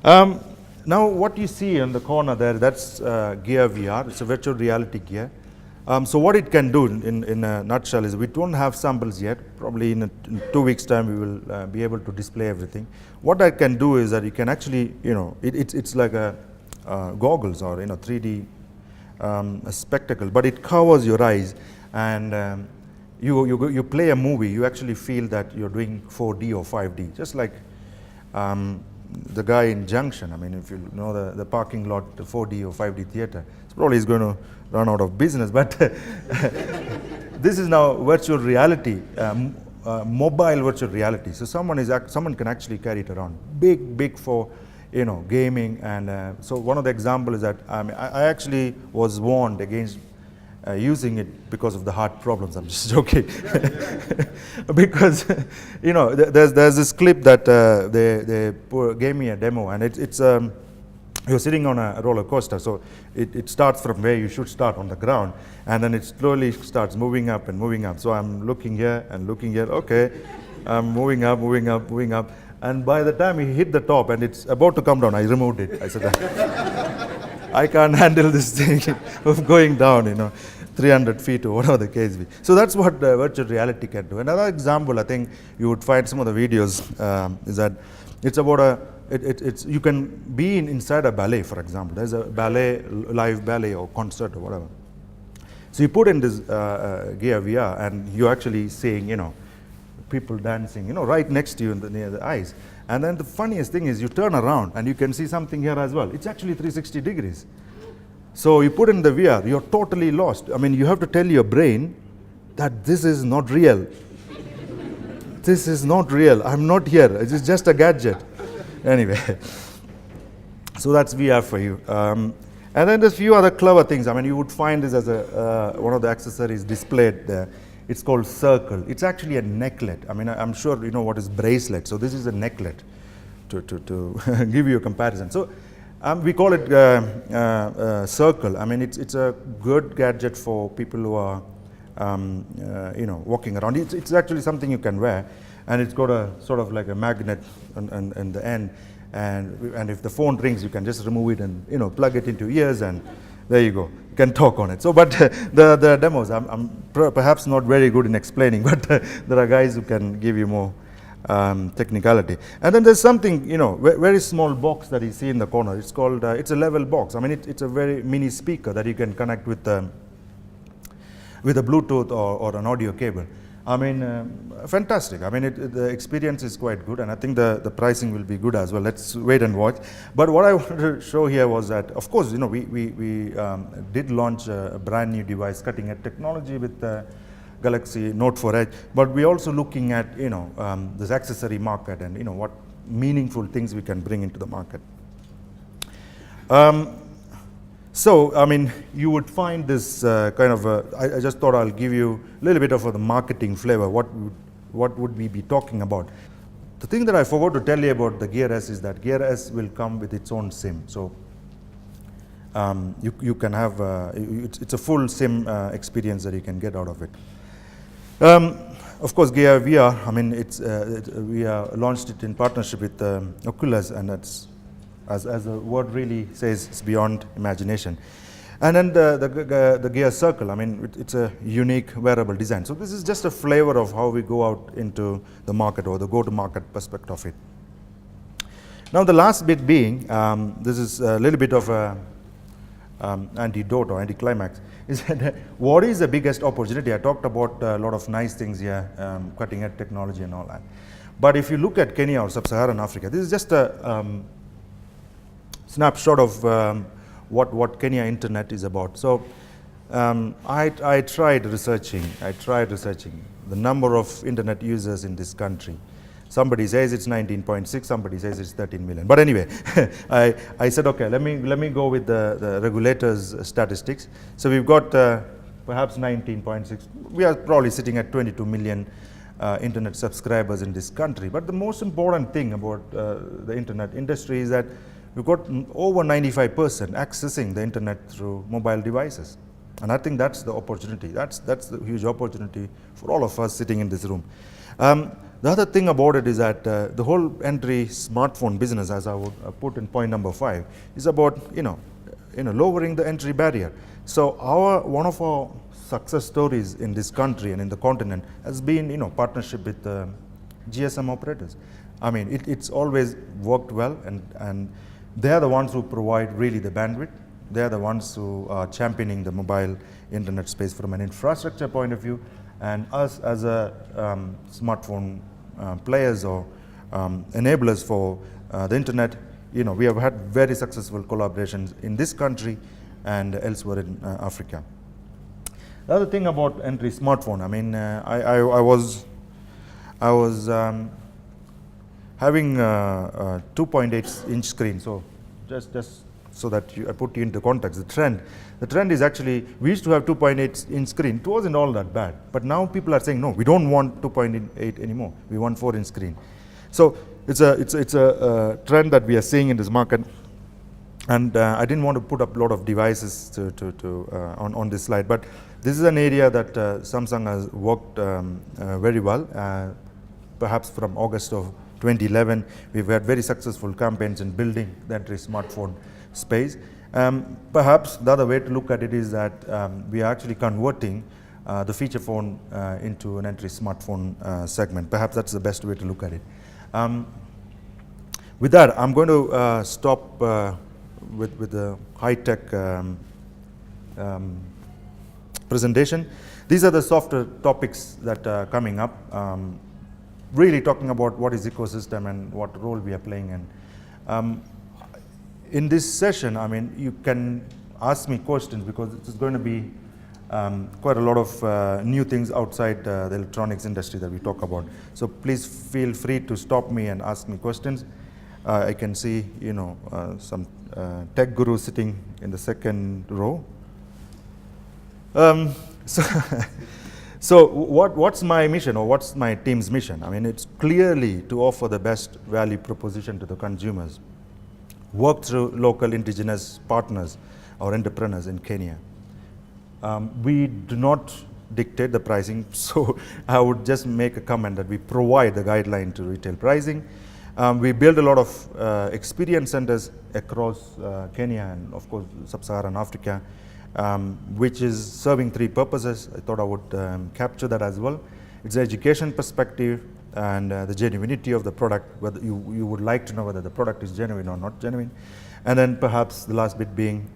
Now what you see in the corner there, that's Gear VR. It's a virtual reality gear. So what it can do in a nutshell is, we don't have samples yet. Probably in 2 weeks time we will be able to display everything. What I can do is that you can actually, you know, it's like a goggles, or, you know, 3D a spectacle, but it covers your eyes, and you play a movie, you actually feel that you're doing 4D or 5D, just like the guy in Junction. I mean, if you know the parking lot, the 4D or 5D theater, it's probably is going to run out of business, but this is now virtual reality, mobile virtual reality. So someone can actually carry it around, big for, you know, gaming. And so one of the examples is that I actually was warned against using it because of the heart problems. I'm just joking. Because, you know, there's this clip that gave me a demo, and it's you're sitting on a roller coaster, so it starts from where you should start on the ground, and then it slowly starts moving up and moving up. So I'm looking here and looking here, okay, I'm moving up, moving up, moving up, and by the time he hit the top and it's about to come down, I removed it. I said, I can't handle this thing of going down, you know, 300 feet or whatever the case be. So that's what virtual reality can do. Another example, I think you would find some of the videos is that it's about it's you can be inside a ballet, for example. There's a ballet, live ballet or concert or whatever. So you put in this gear VR, and you're actually seeing, you know, people dancing, you know, right next to you near the eyes. And then the funniest thing is you turn around and you can see something here as well. It's actually 360 degrees. So you put in the VR, you're totally lost. I mean, you have to tell your brain that this is not real. This is not real. I'm not here. It is just a gadget. Anyway, so that's VR for you. And then there's a few other clever things. I mean, you would find this as one of the accessories displayed there. It's called Circle. It's actually a necklet. I mean, I'm sure you know what is bracelet. So this is a necklet to give you a comparison. So we call it Circle. I mean, it's a good gadget for people who are you know, walking around. It's actually something you can wear, and it's got a sort of like a magnet on the end. And if the phone rings, you can just remove it and, you know, plug it into ears, and there you go. You can talk on it. So, but the demos, I'm perhaps not very good in explaining, but there are guys who can give you more technicality. And then there's something, you know, very small box that you see in the corner. It's called, it's a level box. I mean, it's a very mini speaker that you can connect with a Bluetooth or an audio cable. I mean, fantastic. I mean, the experience is quite good, and I think the pricing will be good as well. Let's wait and watch. But what I wanted to show here was that, of course, you know, we did launch a brand new device, cutting edge technology with the Galaxy Note 4 Edge. But we're also looking at, you know, this accessory market and, you know, what meaningful things we can bring into the market. So, I mean, you would find this kind of, I just thought I'll give you a little bit of the marketing flavor. What would we be talking about? The thing that I forgot to tell you about the Gear S is that Gear S will come with its own SIM. So, you can have, it's a full SIM experience that you can get out of it. Of course, Gear VR, I mean, we launched it in partnership with Oculus, and that's, as the word really says, it's beyond imagination. And then the Gear Circle, I mean, it's a unique wearable design. So this is just a flavor of how we go out into the market, or the go-to-market perspective of it. Now the last bit being, this is a little bit of a antidote or anticlimax, is that what is the biggest opportunity? I talked about a lot of nice things here, cutting edge technology and all that. But if you look at Kenya or Sub-Saharan Africa, this is just a snapshot of what Kenya internet is about. So I tried researching the number of internet users in this country. Somebody says it's 19.6, somebody says it's 13 million. But anyway, I said, okay, let me go with the regulators' statistics. So we've got perhaps 19.6. We are probably sitting at 22 million internet subscribers in this country. But the most important thing about the internet industry is that we've got over 95% accessing the internet through mobile devices. And I think that's the opportunity. That's the huge opportunity for all of us sitting in this room. The other thing about it is that the whole entry smartphone business, as I would put in point number 5, is about lowering the entry barrier. So one of our success stories in this country and in the continent has been partnership with GSM operators. I mean, it's always worked well, and they are the ones who provide really the bandwidth. They are the ones who are championing the mobile internet space from an infrastructure point of view, and us as a smartphone players or enablers for the internet. We have had very successful collaborations in this country and elsewhere in Africa. The other thing about entry smartphone, I mean, I was having a 2.8-inch screen, so just so that I put you into context, the trend is actually, we used to have 2.8-inch screen. It wasn't all that bad. But now people are saying, no, we don't want 2.8 anymore. We want 4-inch screen. So it's a trend that we are seeing in this market. And I didn't want to put up a lot of devices on this slide, but this is an area that Samsung has worked very well. Perhaps from August of 2011, we've had very successful campaigns in building the entry smartphone space. Perhaps the other way to look at it is that we are actually converting the feature phone into an entry smartphone segment. Perhaps that's the best way to look at it. With that, I'm going to stop with the high-tech presentation. These are the softer topics that are coming up, really talking about what is ecosystem and what role we are playing in this session. I mean, you can ask me questions because it's going to be quite a lot of new things outside the electronics industry that we talk about. So please feel free to stop me and ask me questions. I can see, some tech guru sitting in the second row. So what's my mission, or what's my team's mission? I mean, it's clearly to offer the best value proposition to the consumers, work through local indigenous partners or entrepreneurs in Kenya. We do not dictate the pricing, so I would just make a comment that we provide the guideline to retail pricing. We build a lot of experience centers across Kenya and, of course, Sub-Saharan Africa, which is serving three purposes. I thought I would capture that as well. It's the education perspective and the genuinity of the product, whether you would like to know whether the product is genuine or not genuine. And then perhaps the last bit being,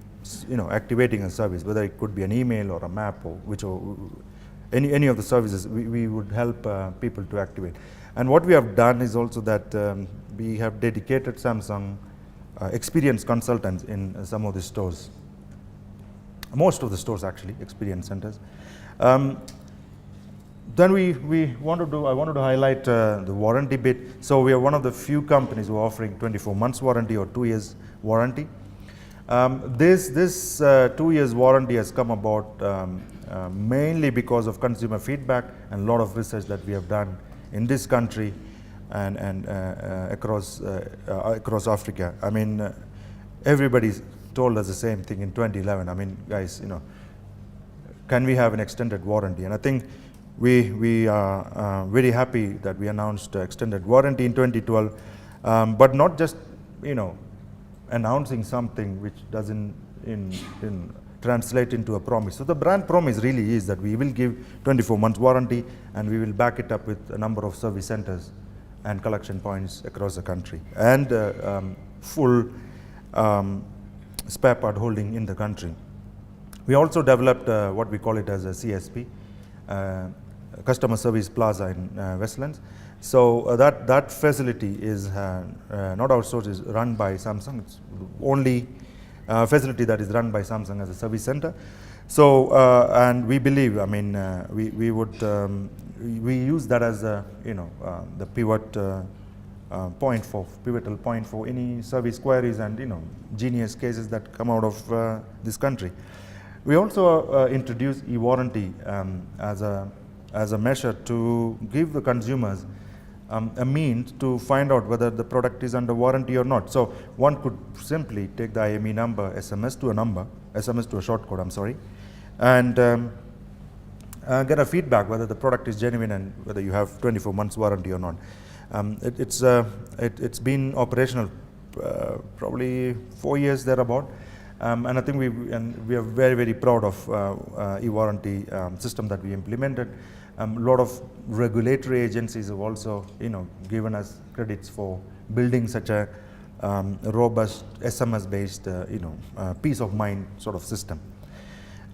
activating a service, whether it could be an email or a map or any of the services, we would help people to activate. And what we have done is also that we have dedicated Samsung experience consultants in some of the stores. Most of the stores actually, experience centers. Then I wanted to highlight the warranty bit. So we are one of the few companies who are offering 24 months warranty or 2 years warranty. This 2 years warranty has come about mainly because of consumer feedback and a lot of research that we have done in this country and across Africa. I mean, everybody told us the same thing in 2011. I mean, guys, can we have an extended warranty? And I think we are very happy that we announced extended warranty in 2012, but not just announcing something which doesn't translate into a promise. So the brand promise really is that we will give 24 months warranty and we will back it up with a number of service centers and collection points across the country and full spare part holding in the country. We also developed what we call it as a CSP, Customer Service Plaza in Westlands. So that facility is not outsourced, is run by Samsung. It's only facility that is run by Samsung as a service center. So and we believe, I mean, we use that as the pivotal point for any service queries and genius cases that come out of this country. We also introduced e-warranty as a measure to give the consumers a means to find out whether the product is under warranty or not. So one could simply take the IME number, SMS to a short code, I'm sorry, and get a feedback whether the product is genuine and whether you have 24 months warranty or not. It's been operational probably 4 years thereabout, and I think we are very, very proud of e-warranty system that we implemented. A lot of regulatory agencies have also, given us credits for building such a robust SMS-based, peace of mind sort of system.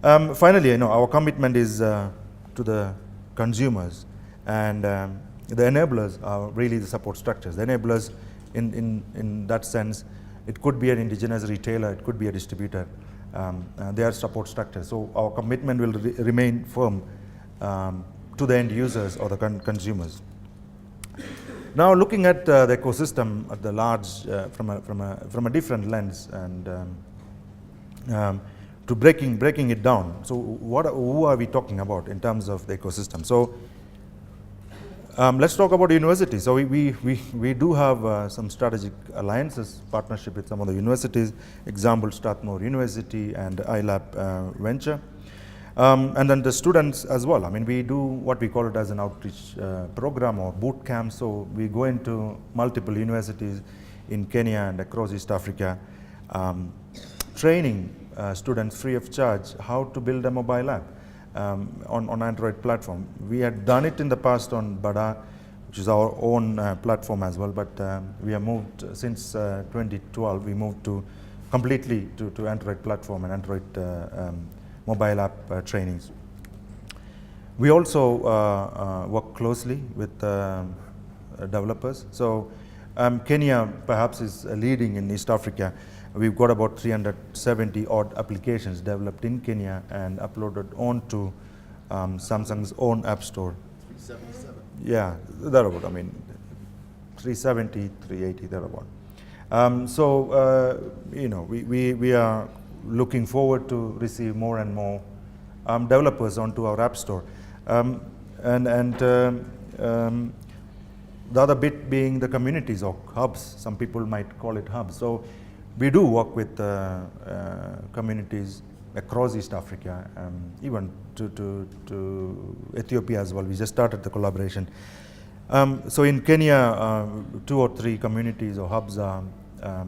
Finally, our commitment is to the consumers, and the enablers are really the support structures. The enablers, in that sense, it could be an indigenous retailer, it could be a distributor. They are support structures. So our commitment will remain firm to the end users or the consumers. Now, looking at the ecosystem at the large from a different lens, and to breaking it down. So who are we talking about in terms of the ecosystem? So let's talk about universities. So we do have some strategic alliances, partnership with some of the universities, example Strathmore University and iLab Venture. And then the students as well. I mean, we do what we call it as an outreach program or boot camp. So we go into multiple universities in Kenya and across East Africa, training students free of charge how to build a mobile app on Android platform. We had done it in the past on Bada, which is our own platform as well, but we have moved since 2012. We moved to completely to Android platform and Android mobile app trainings. We also work closely with developers. So Kenya perhaps is leading in East Africa. We've got about 370 odd applications developed in Kenya and uploaded onto Samsung's own app store. 377. Yeah, thereabout. I mean, 370, 380, thereabout. You know, we are looking forward to receive more and more developers onto our app store. The other bit being the communities or hubs. Some people might call it hubs. So we do work with communities across East Africa, even to Ethiopia as well. We just started the collaboration. So in Kenya, 2 or 3 communities or hubs are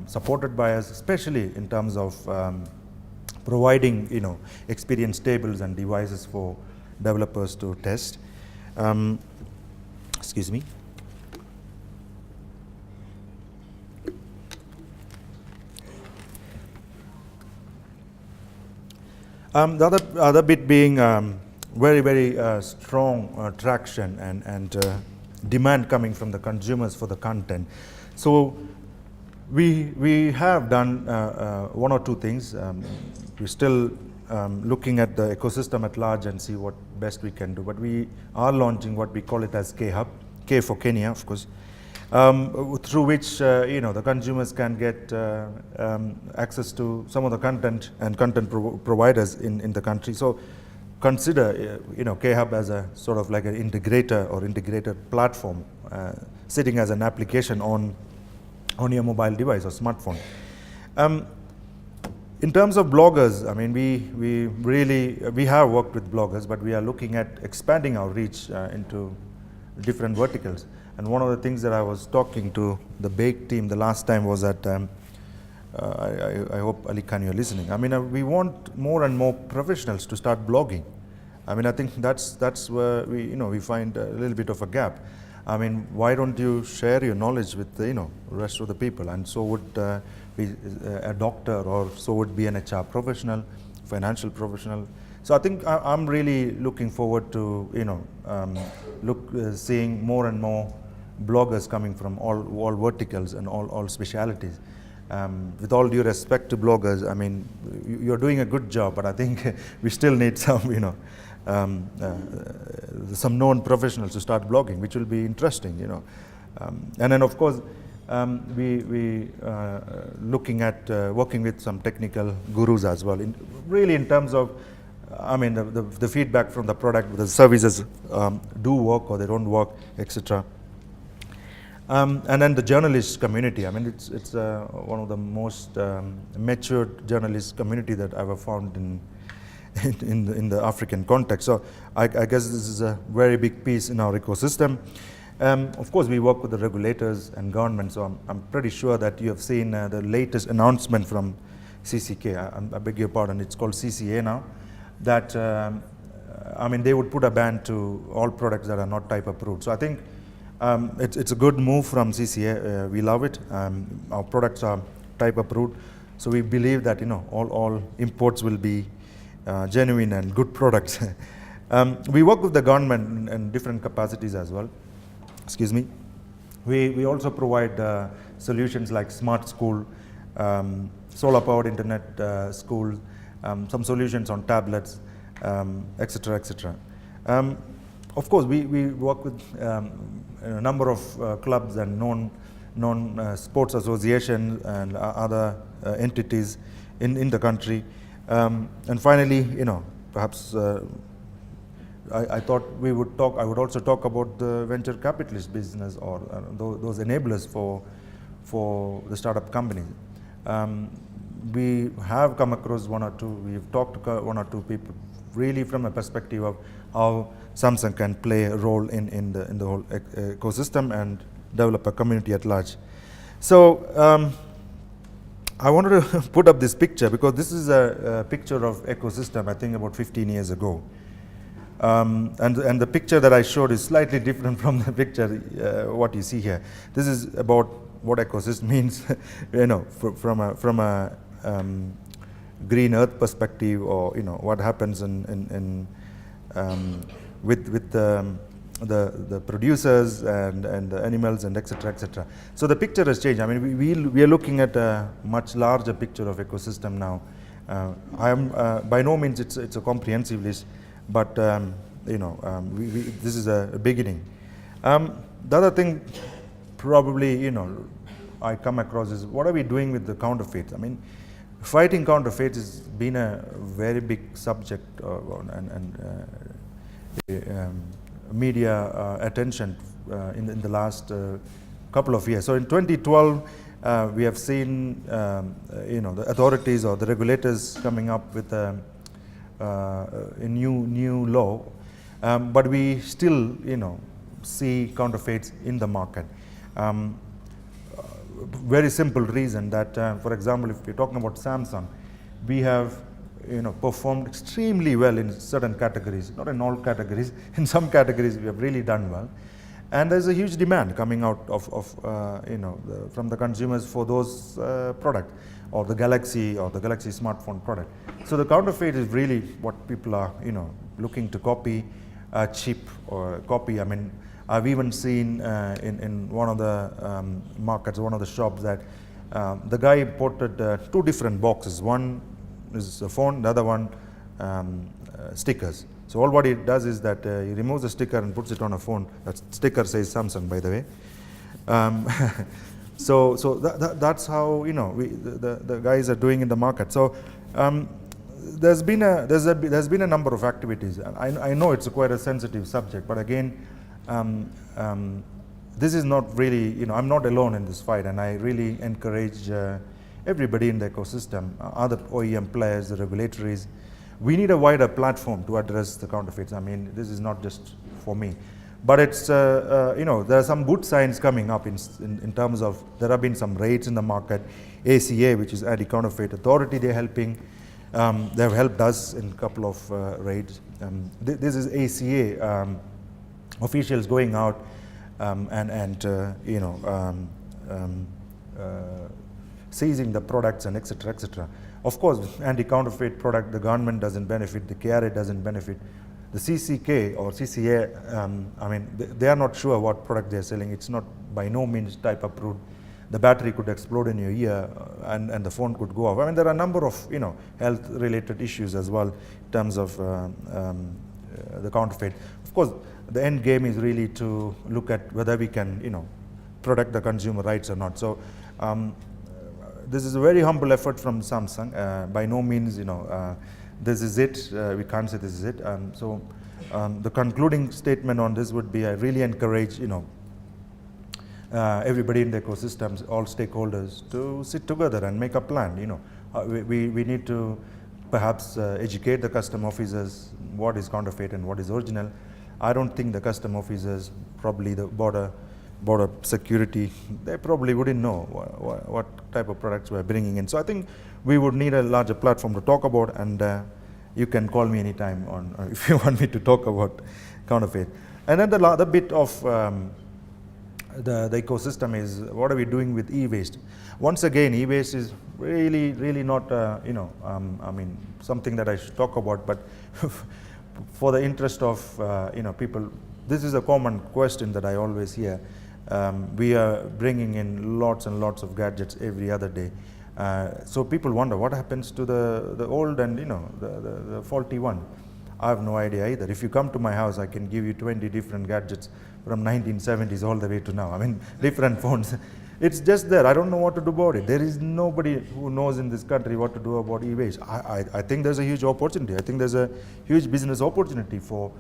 supported by us, especially in terms of providing, you know, experience tables and devices for developers to test. Excuse me. The other bit being very strong traction and demand coming from the consumers for the content. So we have done 1 or 2 things. We're still looking at the ecosystem at large and see what best we can do. But we are launching what we call it as K-Hub, K for Kenya, of course, through which you know, the consumers can get access to some of the content and content providers in the country. So consider you know, K-Hub as a sort of like an integrator or integrated platform sitting as an application on your mobile device or smartphone. In terms of bloggers, I mean, we have worked with bloggers, but we are looking at expanding our reach into different verticals. And one of the things that I was talking to the Bake team the last time was that I hope Ali Khan, you're listening. I mean, we want more and more professionals to start blogging. I mean, I think that's where we find a little bit of a gap. I mean, why don't you share your knowledge with the rest of the people? And so would be a doctor, or so would be an HR professional, financial professional. So I think I'm really looking forward to seeing more and more bloggers coming from all verticals and all specialities. With all due respect to bloggers, I mean, you're doing a good job, but I think we still need some some known professionals to start blogging, which will be interesting, and then of course we looking at working with some technical gurus as well, in terms of, I mean, the feedback from the product, the services do work or they don't work, etc. And then the journalist community. I mean, it's one of the most matured journalist community that I've ever found in the African context. So I guess this is a very big piece in our ecosystem. Of course, we work with the regulators and government. So I'm pretty sure that you have seen the latest announcement from CCK. I beg your pardon. It's called CCA now. That I mean, they would put a ban to all products that are not type approved. So I think it's a good move from CCA. We love it. Our products are type approved, so we believe that all imports will be genuine and good products. We work with the government in different capacities as well. Excuse me. We also provide solutions like smart school, solar powered internet school, some solutions on tablets, etc., etc. Of course, we work with a number of clubs and known sports associations and other entities in the country. And finally, perhaps I thought we would talk. I would also talk about the venture capitalist business, or those enablers for the startup companies. We have come across one or two. We've talked to one or two people, really from a perspective of how Samsung can play a role in the whole ecosystem and develop a community at large. So I wanted to put up this picture because this is a picture of ecosystem, I think about 15 years ago. And the picture that I showed is slightly different from the picture what you see here. This is about what ecosystem means, from a green earth perspective, or what happens with the producers and the animals and etc. etc. So the picture has changed. I mean, we are looking at a much larger picture of ecosystem now. I am by no means it's a comprehensive list, but this is a beginning. The other thing, probably I come across is, what are we doing with the counterfeits? I mean, fighting counterfeits has been a very big subject and media attention in the last couple of years. So in 2012, we have seen the authorities or the regulators coming up with a new law, but we still see counterfeits in the market. Very simple reason that, for example, if we're talking about Samsung, we have performed extremely well in certain categories, not in all categories. In some categories, we have really done well, and there's a huge demand coming out from the consumers for those products, or the Galaxy smartphone product. So the counterfeit is really what people are looking to copy, cheap or copy. I mean, I've even seen in one of the markets, one of the shops, that the guy imported two different boxes. One is a phone, the other one stickers. So all what he does is that he removes the sticker and puts it on a phone. That sticker says Samsung, by the way. So that's how the guys are doing in the market. So there's been a number of activities. I know it's quite a sensitive subject, but again, this is not really, I'm not alone in this fight, and I really encourage everybody in the ecosystem, other OEM players, the regulatories. We need a wider platform to address the counterfeits. I mean, this is not just for me, but it's there are some good signs coming up in terms of, there have been some raids in the market. ACA, which is Anti-Counterfeit Authority, they're helping. They have helped us in a couple of raids. This is ACA officials going out seizing the products and etc. etc. Of course, anti-counterfeit product, the government doesn't benefit, the KRA doesn't benefit. The CCK or CCA, I mean, they are not sure what product they are selling. It's not by no means type approved. The battery could explode in your ear, and the phone could go off. I mean, there are a number of health-related issues as well in terms of the counterfeit. Of course, the end game is really to look at whether we can protect the consumer rights or not. So this is a very humble effort from Samsung. By no means this is it. We can't say this is it. So the concluding statement on this would be, I really encourage everybody in the ecosystems, all stakeholders, to sit together and make a plan. We need to perhaps educate the custom officers what is counterfeit and what is original. I don't think the custom officers, probably the border security, they probably wouldn't know what type of products we're bringing in. So I think we would need a larger platform to talk about, and you can call me anytime on if you want me to talk about counterfeit. And then the other bit of the ecosystem is, what are we doing with e-waste? Once again, e-waste is really not I mean, something that I should talk about, but for the interest of people, this is a common question that I always hear. We are bringing in lots and lots of gadgets every other day. So people wonder what happens to the old and the faulty one. I have no idea either. If you come to my house, I can give you 20 different gadgets from 1970s all the way to now. I mean, different phones. It's just there. I don't know what to do about it. There is nobody who knows in this country what to do about e-waste. I think there's a huge opportunity. I think there's a huge business opportunity for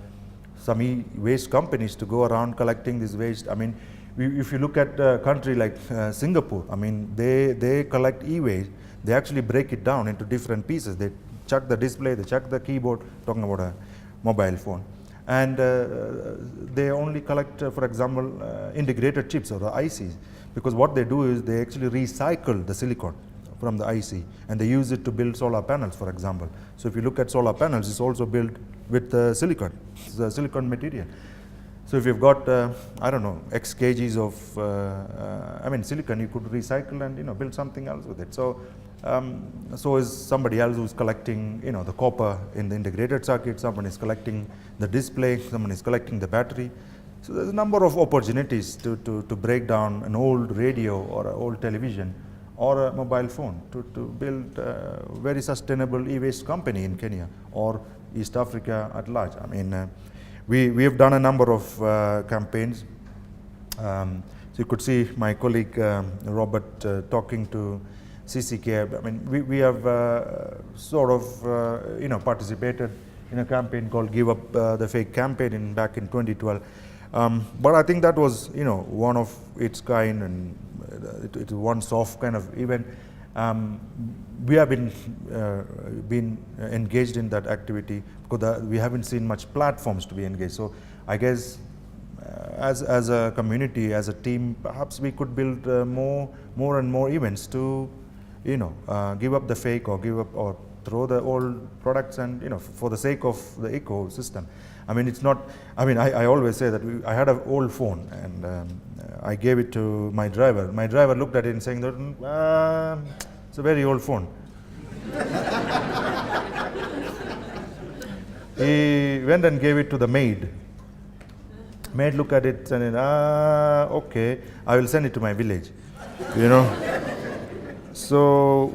some e-waste companies to go around collecting this waste. I mean, if you look at a country like Singapore, I mean, they collect e-waste. They actually break it down into different pieces. They chuck the display, they chuck the keyboard, talking about a mobile phone. And they only collect, for example, integrated chips or the ICs. Because what they do is they actually recycle the silicon from the IC and they use it to build solar panels, for example. So if you look at solar panels, it's also built with silicon, it's the silicon material. So if you've got, I don't know, X kgs of, silicon, you could recycle and, build something else with it. So, so is somebody else who's collecting, the copper in the integrated circuit, someone is collecting the display, someone is collecting the battery. So there's a number of opportunities to break down an old radio or an old television or a mobile phone to build a very sustainable e-waste company in Kenya or East Africa at large. I mean, we have done a number of campaigns. So you could see my colleague Robert talking to CCK. I mean, we have sort of participated in a campaign called Give Up the Fake campaign back in 2012. But I think that was, one of its kind, and it's one soft kind of event. We have been engaged in that activity because we haven't seen much platforms to be engaged. So I guess as a community, as a team, perhaps we could build more and more events to, give up the fake or give up or throw the old products and, for the sake of the ecosystem. I mean, it's not, I always say that I had an old phone and I gave it to my driver. My driver looked at it and saying that, it's a very old phone. He went and gave it to the maid. Maid looked at it and said, okay, I will send it to my village, So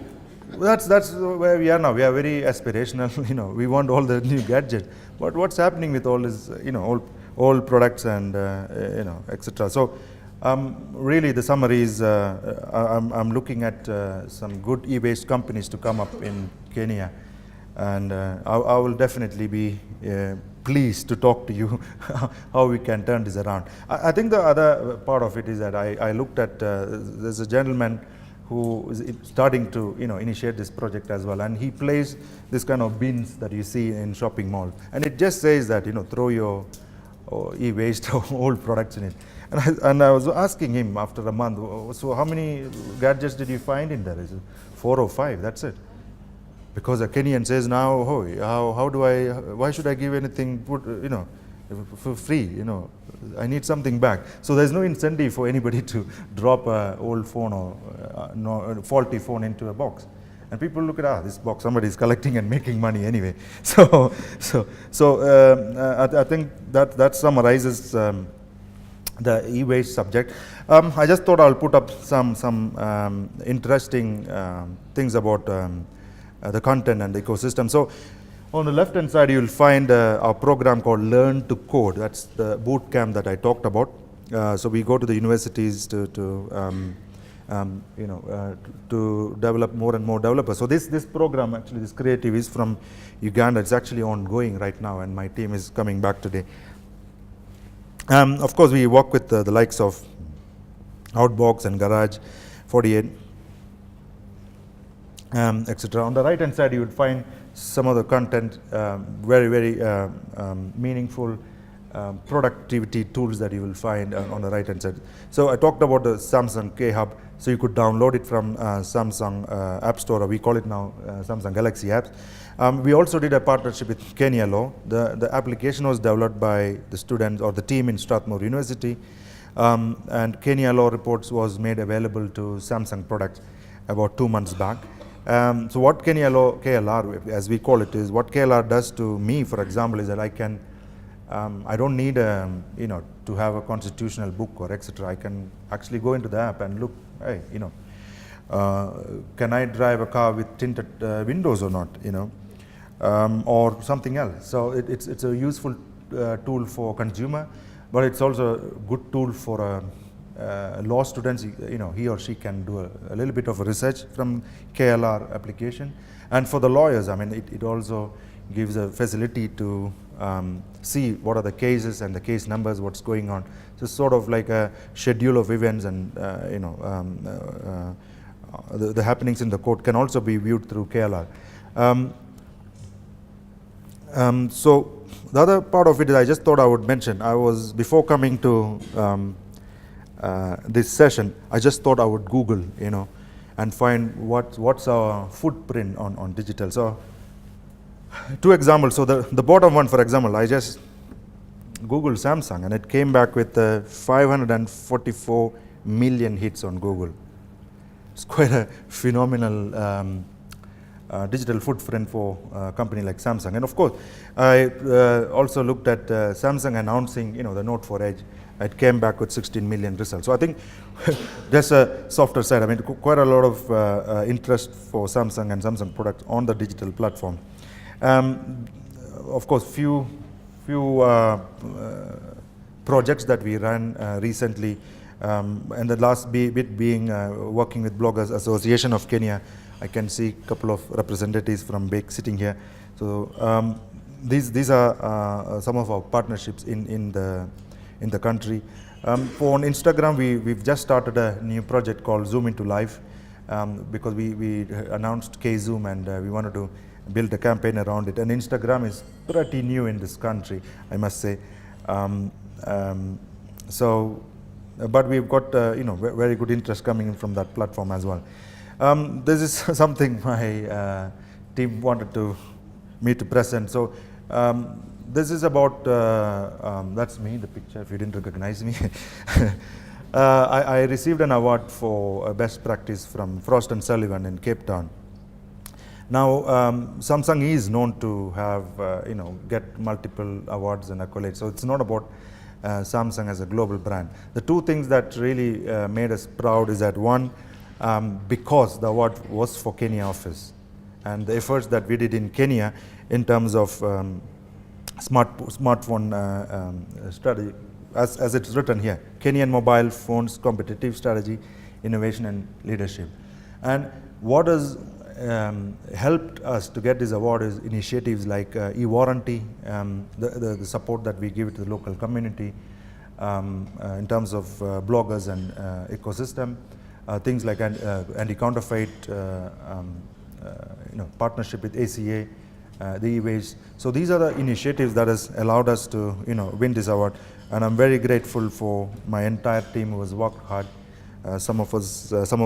that's where we are now. We are very aspirational, we want all the new gadgets. But what's happening with all this, all products and, etc. So really the summary is I'm looking at some good e-waste companies to come up in Kenya. And I will definitely be pleased to talk to you how we can turn this around. I think the other part of it is that I looked at, there's a gentleman who is starting to initiate this project as well, and he plays this kind of bins that you see in shopping malls, and it just says that throw your e-waste or old products in it. And I was asking him after a month, so how many gadgets did you find in there? Is it 4 or 5? That's it. Because a Kenyan says now, why should I give anything for free? I need something back. So there's no incentive for anybody to drop an old phone or a faulty phone into a box. And people look at this box, somebody is collecting and making money anyway. So I think that summarizes the e-waste subject. I just thought I'll put up some interesting things about the content and the ecosystem. So on the left hand side you will find our program called Learn to Code. That's the boot camp that I talked about. So we go to the universities to develop more and more developers. So this program, actually this creative, is from Uganda. It's actually ongoing right now, and my team is coming back today. Of course we work with the likes of Outbox and Garage 48, etc. On the right hand side you would find some of the content, very meaningful productivity tools that you will find on the right hand side. So I talked about the Samsung K-Hub, so you could download it from Samsung App Store, or we call it now Samsung Galaxy Apps. We also did a partnership with Kenya Law. The application was developed by the students or the team in Strathmore University, and Kenya Law Reports was made available to Samsung products about 2 months back. So what Kenya Law, KLR as we call it, is what KLR does to me, for example, is that I can, I don't need to have a constitutional book or etc. I can actually go into the app and look, hey, can I drive a car with tinted windows or not, or something else. So it's a useful tool for consumer, but it's also a good tool for law students, he or she can do a little bit of research from KLR application. And for the lawyers, I mean, it also gives a facility to see what are the cases and the case numbers, what's going on. So it's sort of like a schedule of events, and the happenings in the court can also be viewed through KLR. So the other part of it is I just thought I would mention, before coming to this session, I just thought I would Google, and find what's our footprint on digital. So 2 examples. So the bottom one, for example, I just Googled Samsung, and it came back with 544 million hits on Google. It's quite a phenomenal digital footprint for a company like Samsung. And of course, I also looked at Samsung announcing, the Note 4 Edge. It came back with 16 million results. So I think there's a softer side. I mean, quite a lot of interest for Samsung and Samsung products on the digital platform. Of course, few projects that we ran recently, and the last bit being working with Bloggers Association of Kenya. I can see a couple of representatives from BAKE sitting here. So these are some of our partnerships in the country. For on Instagram, we've just started a new project called Zoom into Life, because we announced K-Zoom, and we wanted to build a campaign around it. And Instagram is pretty new in this country, I must say. But we've got very good interest coming in from that platform as well. This is something my team wanted me to present. So this is about, that's me, the picture, if you didn't recognize me. I received an award for best practice from Frost & Sullivan in Cape Town. Now, Samsung is known to have, get multiple awards and accolades. So it's not about Samsung as a global brand. The 2 things that really made us proud is that, one, because the award was for Kenya office, and the efforts that we did in Kenya in terms of smartphone strategy, as it's written here, Kenyan mobile phones competitive strategy, innovation and leadership. And what has helped us to get this award is initiatives like e-warranty, the support that we give to the local community in terms of bloggers and ecosystem. Things like anti-counterfeit, partnership with ACA, the e-waste. So these are the initiatives that has allowed us to, win this award. And I'm very grateful for my entire team who has worked hard. Some of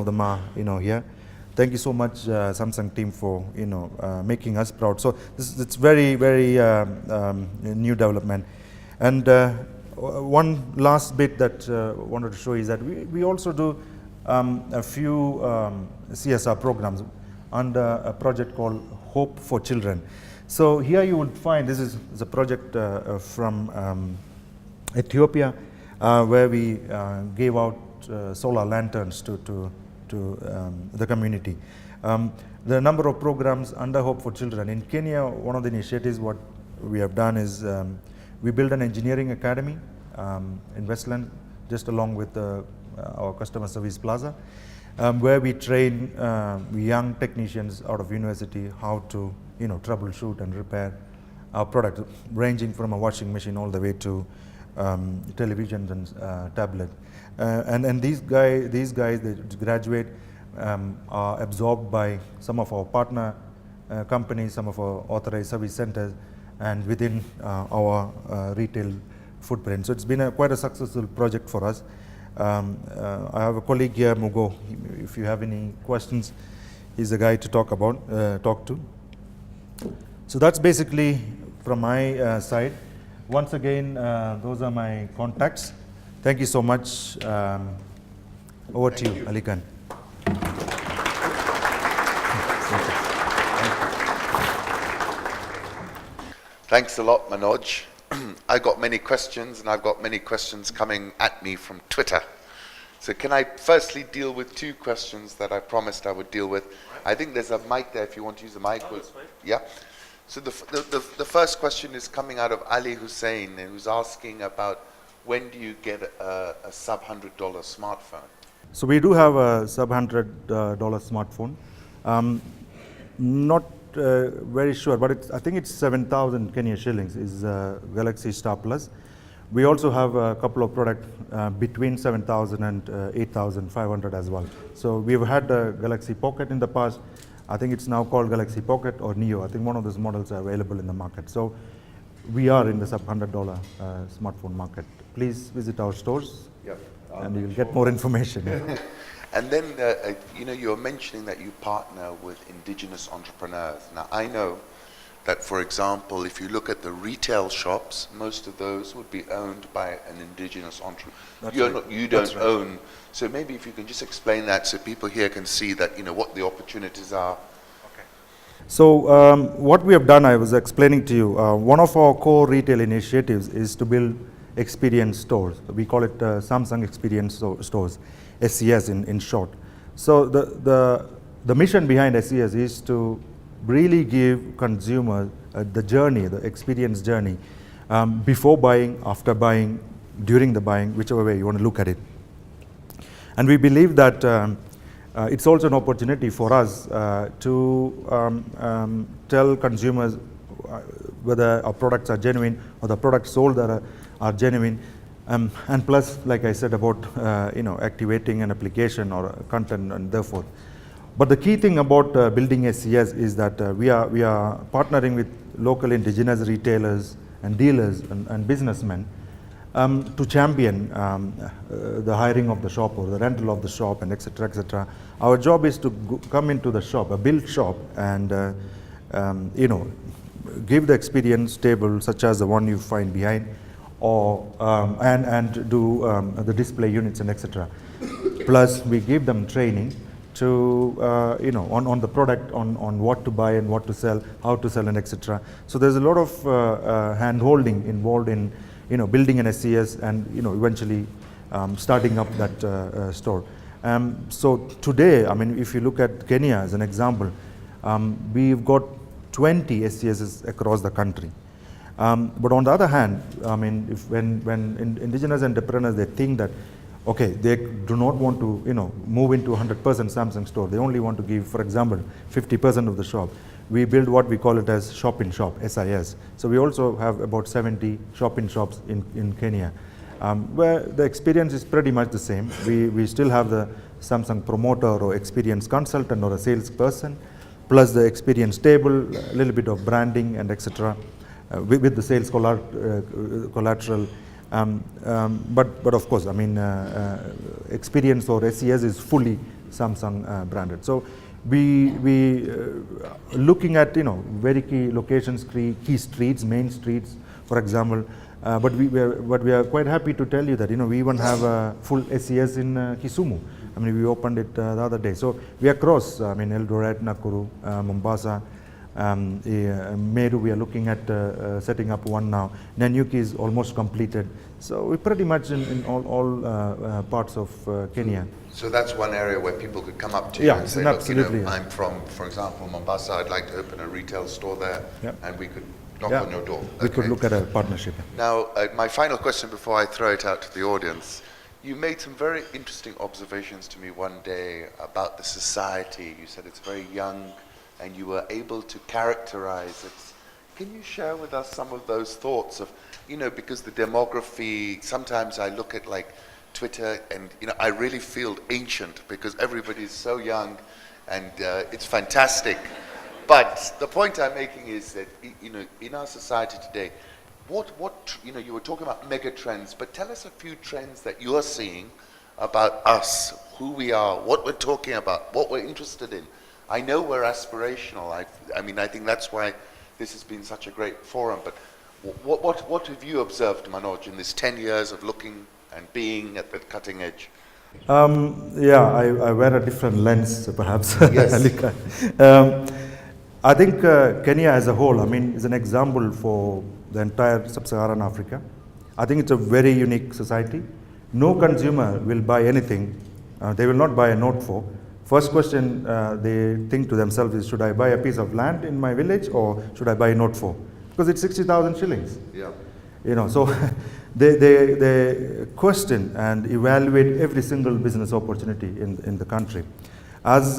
them are, here. Thank you so much, Samsung team, for, making us proud. So it's very, very new development. And one last bit that I wanted to show is that we also do a few CSR programs under a project called Hope for Children. So here you would find, this is a project from Ethiopia, where we gave out solar lanterns to the community. The number of programs under Hope for Children. In Kenya, one of the initiatives what we have done is we built an engineering academy in Westland, just along with our customer service plaza, where we train young technicians out of university how to troubleshoot and repair our product, ranging from a washing machine all the way to televisions and tablet. And these guys they graduate, are absorbed by some of our partner companies, some of our authorized service centers, and within our retail footprint. So it's been quite a successful project for us. I have a colleague here, Mugo. If you have any questions, he's the guy to talk to. So that's basically from my side. Once again, those are my contacts. Thank you so much. Over to you, Ali Khan. Thanks a lot, Manoj. I got many questions, and I've got many questions coming at me from Twitter. So can I firstly deal with 2 questions that I promised I would deal with? I think there's a mic there if you want to use the mic. Oh, that's fine. Yeah. So the first question is coming out of Ali Hussein, who's asking about when do you get a sub $100 smartphone? So we do have a sub $100 smartphone. Not very sure, but I think it's 7,000 Kenya shillings is Galaxy Star Plus. We also have a couple of products between 7,000 and 8,500 as well. So we've had the Galaxy Pocket in the past. I think it's now called Galaxy Pocket or Neo. I think one of those models are available in the market. So we are in the sub $100 smartphone market. Please visit our stores, and you'll get more information. And then, you were mentioning that you partner with indigenous entrepreneurs. Now, I know that, for example, if you look at the retail shops, most of those would be owned by an indigenous entrepreneur. You don't own. So maybe if you can just explain that so people here can see that, what the opportunities are. So what we have done, I was explaining to you, one of our core retail initiatives is to build experience stores. We call it Samsung Experience Stores, SES in short. So the mission behind SES is to really give consumers the journey, the experience journey, before buying, after buying, during the buying, whichever way you want to look at it. And we believe that it's also an opportunity for us to tell consumers whether our products are genuine or the products sold are genuine. And plus, like I said, about activating an application or content and therefore. But the key thing about building SES is that we are partnering with local indigenous retailers and dealers and businessmen to champion the hiring of the shop or the rental of the shop and etc. etc. Our job is to come into the shop, a built shop, and give the experience table such as the one you find behind, or and do the display units and etc. Plus, we give them training to on the product, on what to buy and what to sell, how to sell and etc. So there's a lot of hand holding involved in building an SES and eventually starting up that store. So today, I mean, if you look at Kenya as an example, we've got 20 SESs across the country. But on the other hand, I mean, when indigenous entrepreneurs, they think that, okay, they do not want to, move into 100% Samsung store. They only want to give, for example, 50% of the shop. We build what we call it as shop-in-shop, SIS. So we also have about 70 shop-in-shops in Kenya, where the experience is pretty much the same. We still have the Samsung promoter or experience consultant or a salesperson, plus the experience table, a little bit of branding and etc. With the sales collateral. But of course, I mean, experience or SES is fully Samsung branded. So we looking at very key locations, key streets, main streets, for example. But we are quite happy to tell you that we even have a full SES in Kisumu. I mean, we opened it the other day. So we are across. I mean, Eldoret, Nakuru, Mombasa. Meru, we are looking at setting up one now. Nanyuki is almost completed. So we're pretty much in all parts of Kenya. So that's one area where people could come up to you and say, absolutely, look, I'm from, for example, Mombasa, I'd like to open a retail store there, and we could knock on your door. We could look at a partnership. Now, my final question before I throw it out to the audience. You made some very interesting observations to me one day about the society. You said it's very young, and you were able to characterize it. Can you share with us some of those thoughts of, because the demography, sometimes I look at like Twitter and, I really feel ancient because everybody's so young and it's fantastic. But the point I'm making is that, in our society today, what you were talking about mega trends, but tell us a few trends that you're seeing about us, who we are, what we're talking about, what we're interested in. I know we're aspirational. I mean, I think that's why this has been such a great forum. But what have you observed, Manoj, in this 10 years of looking and being at the cutting edge? I wear a different lens, perhaps. Yes. I think Kenya as a whole, I mean, is an example for the entire sub-Saharan Africa. I think it's a very unique society. No consumer will buy anything. They will not buy a Note 4. First question they think to themselves is, should I buy a piece of land in my village or should I buy a Note 4? Because it's 60,000 shillings. Yeah. So they question and evaluate every single business opportunity in the country. As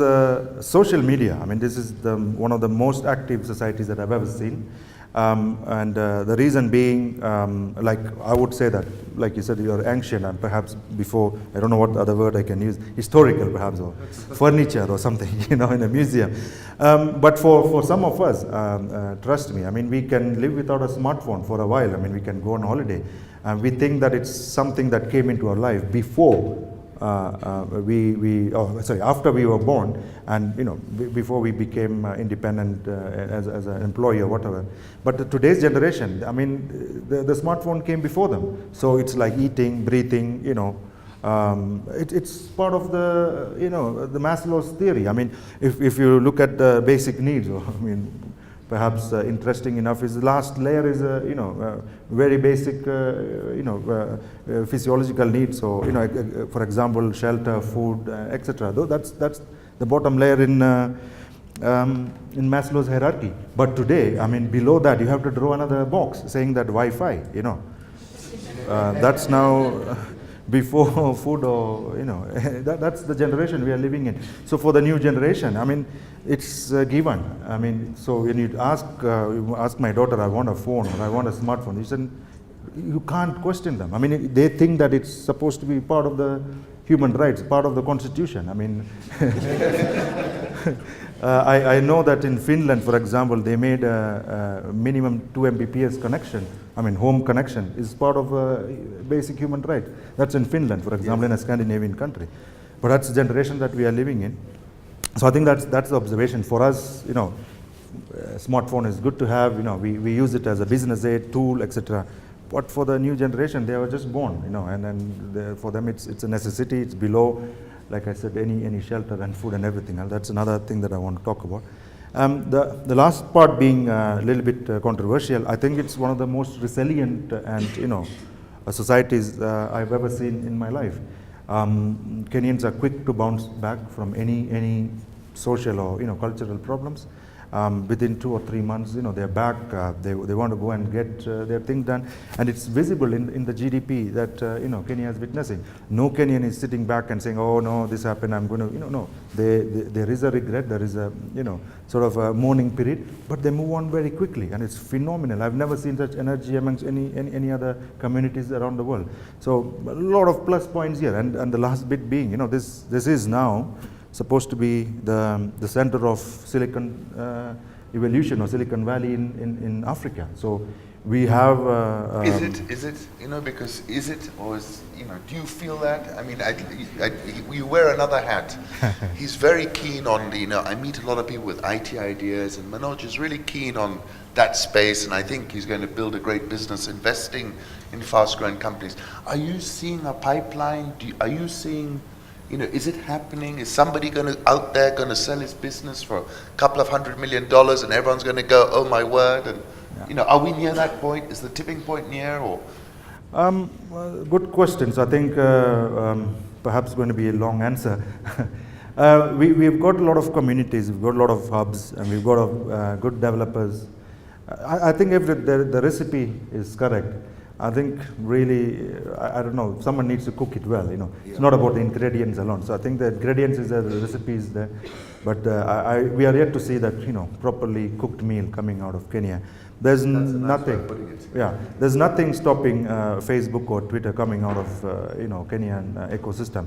social media, I mean, this is one of the most active societies that I've ever seen. The reason being, like I would say that, like you said, you're ancient and perhaps before, I don't know what other word I can use, historical perhaps, or furniture or something, in a museum. But for some of us, trust me, I mean, we can live without a smartphone for a while. I mean, we can go on holiday. We think that it's something that came into our life before after we were born, and before we became independent as an employee or whatever. But today's generation, I mean, the smartphone came before them, so it's like eating, breathing. It's part of the the Maslow's theory. I mean, if you look at the basic needs, I mean, perhaps interesting enough is the last layer is very basic physiological needs. So for example, shelter, food, etc. Though that's the bottom layer in Maslow's hierarchy. But today, I mean, below that you have to draw another box saying that Wi-Fi. That's now. Before food, or that's the generation we are living in. So for the new generation, I mean, it's given. I mean, so when you ask my daughter, I want a phone or I want a smartphone, you can't question them. I mean, they think that it's supposed to be part of the human rights, part of the constitution. I mean, I know that in Finland, for example, they made a minimum 2 Mbps connection. I mean, home connection is part of a basic human right. That's in Finland, for example, in a Scandinavian country. But that's the generation that we are living in. So I think that's the observation. For us, smartphone is good to have. We use it as a business aid tool, etc. But for the new generation, they were just born, and for them it's a necessity. It's below, like I said, any shelter and food and everything. And that's another thing that I want to talk about. The last part being a little bit controversial, I think it's one of the most resilient and societies I've ever seen in my life. Kenyans are quick to bounce back from any social or cultural problems. Within 2 or 3 months, they're back. They want to go and get their thing done, and it's visible in the GDP that Kenya is witnessing. No Kenyan is sitting back and saying, "Oh no, this happened. I'm going to," no. There is a regret. There is a sort of a mourning period, but they move on very quickly, and it's phenomenal. I've never seen such energy amongst any other communities around the world. So a lot of plus points here, and the last bit being, this is now supposed to be the center of Silicon evolution or Silicon Valley in Africa. So we have. Is it? Because is it, or is do you feel that? I mean, you wear another hat. He's very keen on I meet a lot of people with IT ideas, and Manoj is really keen on that space, and I think he's going to build a great business investing in fast-growing companies. Are you seeing a pipeline? Are you seeing? Is it happening? Is somebody out there going to sell his business for a couple of $100 million, and everyone's going to go, "Oh my word"? And are we near that point? Is the tipping point near, or? Good question. So I think perhaps going to be a long answer. We've got a lot of communities, we've got a lot of hubs, and we've got good developers. I think if the recipe is correct, I think really, I don't know, someone needs to cook it well, It's not about the ingredients alone. So I think the ingredients is there, the recipe is there. But we are yet to see that, properly cooked meal coming out of Kenya. There's nothing, there's nothing stopping Facebook or Twitter coming out of, Kenyan ecosystem,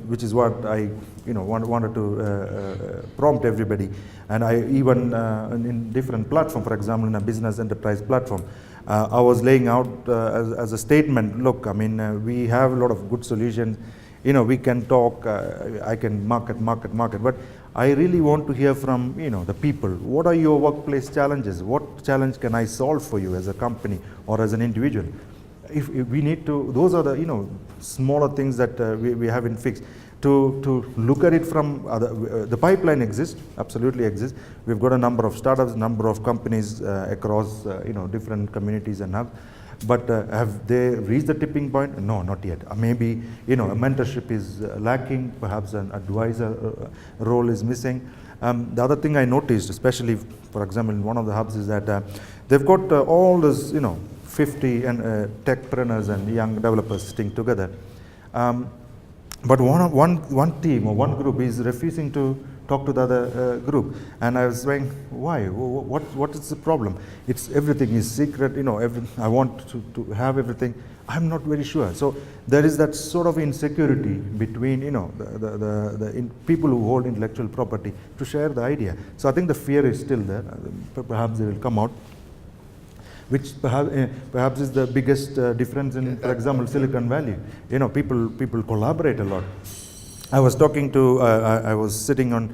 which is what I, wanted to prompt everybody. And I even, in different platform, for example, in a business enterprise platform, I was laying out as a statement, look, I mean, we have a lot of good solutions. We can talk, I can market, but I really want to hear from, the people. What are your workplace challenges? What challenge can I solve for you as a company or as an individual? If we need to, those are the, smaller things that we haven't fixed. To look at it from the pipeline exists, absolutely exists. We've got a number of startups, number of companies across different communities and hubs. But have they reached the tipping point? No, not yet. Maybe a mentorship is lacking. Perhaps an advisor role is missing. The other thing I noticed, especially for example in one of the hubs, is that they've got all this 50 techpreneurs and young developers sitting together. But one team or one group is refusing to talk to the other group, and I was saying, why? What is the problem? It's everything is secret. I want to have everything. I'm not very sure. So there is that sort of insecurity between the people who hold intellectual property to share the idea. So I think the fear is still there. Perhaps it will come out, which perhaps is the biggest difference in, for example, Silicon Valley. People collaborate a lot. I was talking to, I was sitting on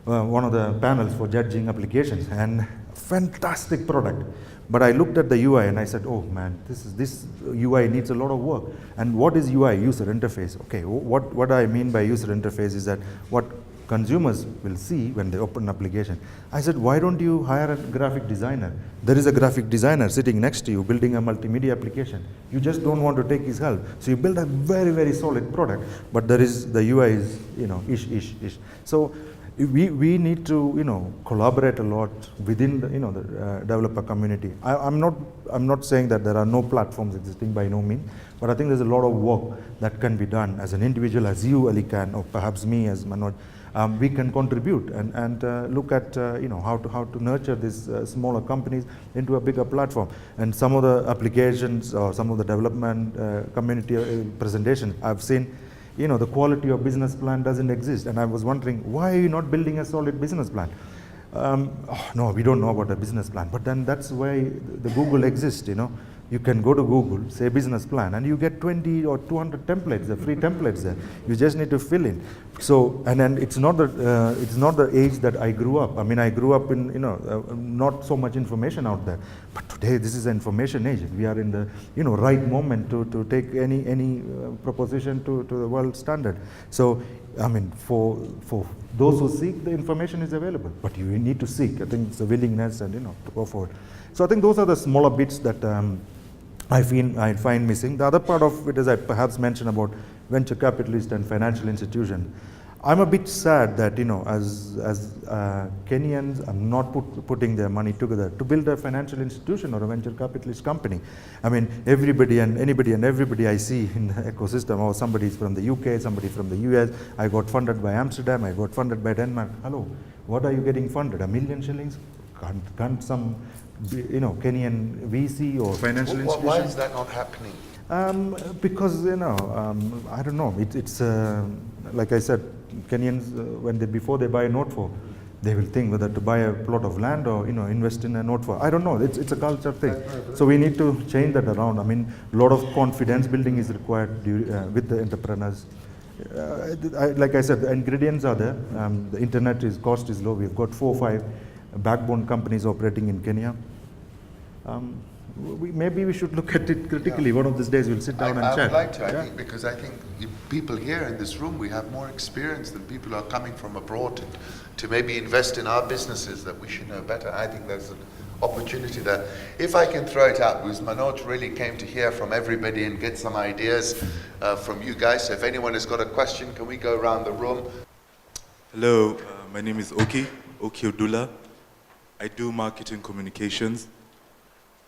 one of the panels for judging applications, and fantastic product. But I looked at the UI and I said, oh man, this UI needs a lot of work. And what is UI? User interface. Okay, what I mean by user interface is that what consumers will see when they open an application. I said, why don't you hire a graphic designer? There is a graphic designer sitting next to you building a multimedia application. You just don't want to take his help. So you build a very, very solid product, but the UI is, ish. So we need to, collaborate a lot within the, the developer community. I'm not saying that there are no platforms existing, by no means, but I think there's a lot of work that can be done as an individual, as you, Ali, can, or perhaps me as Manoj. We can contribute and look at how to nurture these smaller companies into a bigger platform. And some of the applications or some of the development community presentations I've seen, the quality of business plan doesn't exist. And I was wondering, why are you not building a solid business plan? No, we don't know about a business plan. But then that's why the Google exists. You can go to Google, say business plan, and you get 20 or 200 templates, the free templates there. You just need to fill in. So, and then it's not the age that I grew up. I mean, I grew up in, not so much information out there. But today, this is an information age. We are in the, right moment to take any proposition to the world standard. So, I mean, for those who seek, the information is available. But you need to seek. I think it's a willingness and, to go forward. So I think those are the smaller bits that I find missing. The other part of it is I perhaps mentioned about venture capitalist and financial institution. I'm a bit sad that, as Kenyans are not putting their money together to build a financial institution or a venture capitalist company. I mean, everybody and everybody I see in the ecosystem, or somebody is from the UK, somebody from the US, I got funded by Amsterdam, I got funded by Denmark. Hello, what are you getting funded? $1 million shillings? Can't some, Kenyan VC or financial institution? Why is that not happening? Because, I don't know, it's like I said, Kenyans, before they buy a note for, they will think whether to buy a plot of land or, invest in a note for. I don't know, it's a culture thing. So we need to change that around. I mean, a lot of confidence building is required with the entrepreneurs. Like I said, the ingredients are there. The internet cost is low. We've got 4 or 5 backbone companies operating in Kenya. Maybe we should look at it critically. One of these days we'll sit down and chat. I would like to, I think, because I think people here in this room, we have more experience than people who are coming from abroad to maybe invest in our businesses that we should know better. I think there's an opportunity there. If I can throw it out, because Manoj really came to hear from everybody and get some ideas from you guys. So if anyone has got a question, can we go around the room? Hello, my name is Oki Odula. I do marketing communications.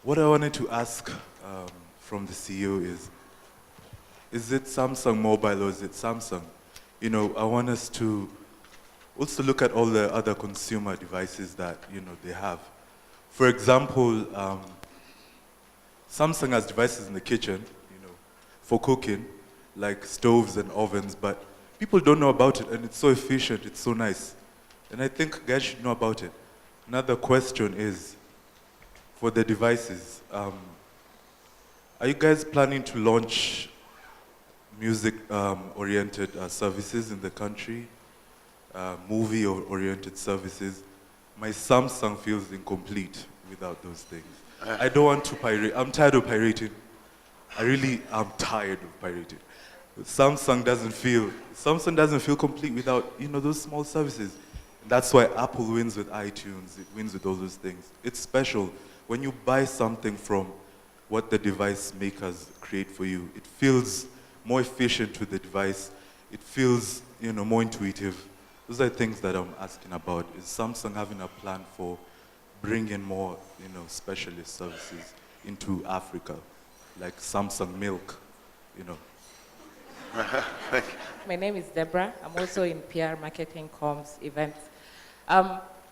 What I wanted to ask from the CEO is it Samsung Mobile or is it Samsung? I want us to also look at all the other consumer devices that, they have. For example, Samsung has devices in the kitchen, for cooking, like stoves and ovens, but people don't know about it, and it's so efficient, it's so nice. And I think guys should know about it. Another question is, for the devices, are you guys planning to launch music-oriented services in the country? Movie oriented services? My Samsung feels incomplete without those things. I don't want to pirate. I'm tired of pirating. I'm tired of pirating. Samsung doesn't feel complete without, those small services. That's why Apple wins with iTunes. It wins with all those things. It's special. When you buy something from what the device makers create for you, it feels more efficient with the device. It feels, more intuitive. Those are things that I'm asking about. Is Samsung having a plan for bringing more, specialist services into Africa, like Samsung Milk, you know. My name is Deborah. I'm also in PR, marketing, comms, events.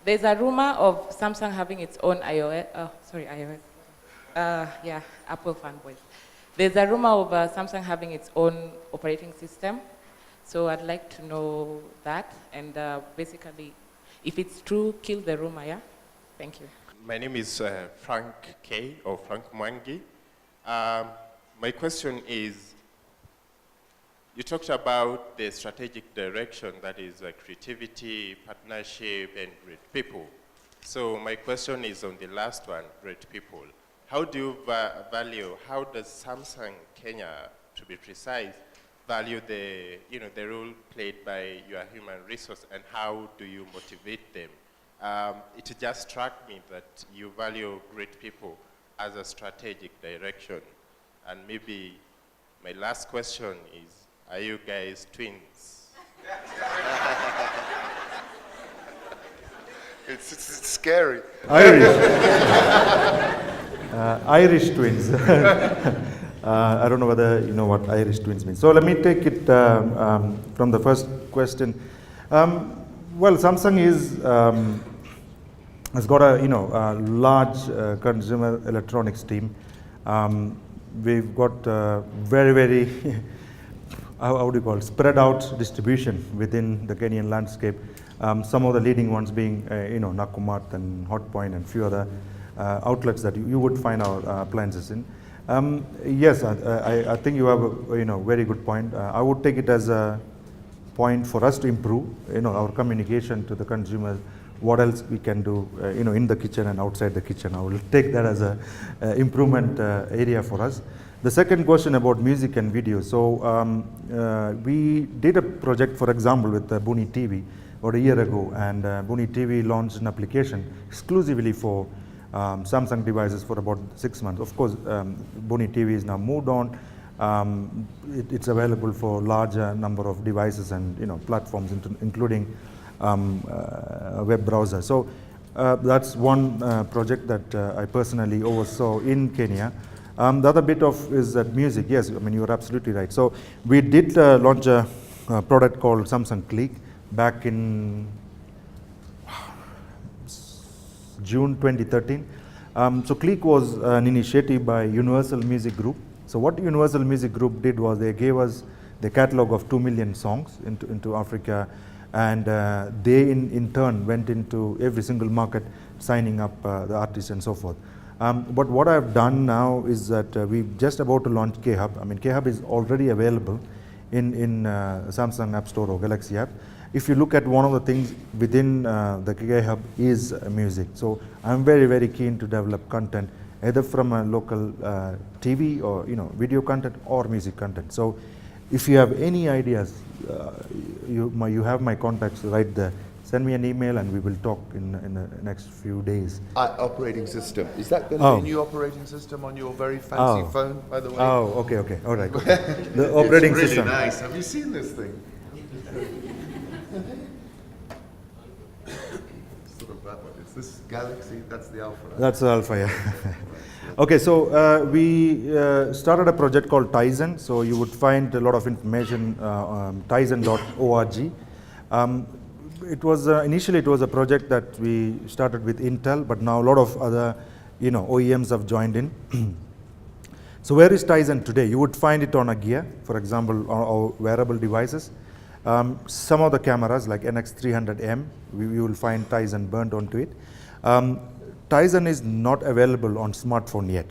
There's a rumor of Samsung having its own iOS. Apple fanboys. There's a rumor of Samsung having its own operating system. So I'd like to know that, and basically, if it's true, kill the rumor, yeah? Thank you. My name is Frank K, or Frank Mwangi. My question is, you talked about the strategic direction, that is creativity, partnership, and great people. So my question is on the last one, great people. How do you how does Samsung Kenya, to be precise, value the role played by your human resource, and how do you motivate them? It just struck me that you value great people as a strategic direction. And maybe my last question is, are you guys twins? It's scary. Irish twins. I don't know whether you know what Irish twins mean. So let me take it from the first question. Well, Samsung has got a large consumer electronics team. We've got very how do you call it, spread out distribution within the Kenyan landscape. Some of the leading ones being Nakumatt and Hotpoint and few other outlets that you would find our appliances in. Yes, I think you have a very good point. I would take it as a point for us to improve our communication to the consumers. What else we can do in the kitchen and outside the kitchen. I will take that as a improvement area for us. The second question about music and video. So we did a project, for example, with Buni TV about a year ago, and Buni TV launched an application exclusively for Samsung devices for about 6 months. Of course, Buni TV is now moved on. It's available for larger number of devices and platforms, including a web browser. So that's one project that I personally oversaw in Kenya. The other bit of is that music. Yes, I mean you're absolutely right. So we did launch a product called Samsung Click back in June 2013. So Click was an initiative by Universal Music Group. So what Universal Music Group did was they gave us the catalog of 2 million songs into Africa, and they in turn went into every single market signing up the artists and so forth. But what I've done now is that we're just about to launch K-Hub. I mean, K-Hub is already available in Samsung App Store or Galaxy App. If you look at one of the things within the K-Hub is music. So I'm very keen to develop content either from a local TV or video content or music content. So if you have any ideas, you have my contacts right there. Send me an email and we will talk in the next few days. Operating system. Is that going to be a new operating system on your very fancy phone, by the way? Oh, okay, all right. The operating it's really system. Nice. Have you seen this thing? Sort of that one. Is this Galaxy? That's the Alpha. Right? That's the Alpha, yeah. Okay, so we started a project called Tizen. So you would find a lot of information tizen.org. It was initially it was a project that we started with Intel, but now a lot of other OEMs have joined in. So where is Tizen today? You would find it on a gear, for example, or wearable devices. Some of the cameras like NX300M, you will find Tizen burnt onto it. Tizen is not available on smartphone yet.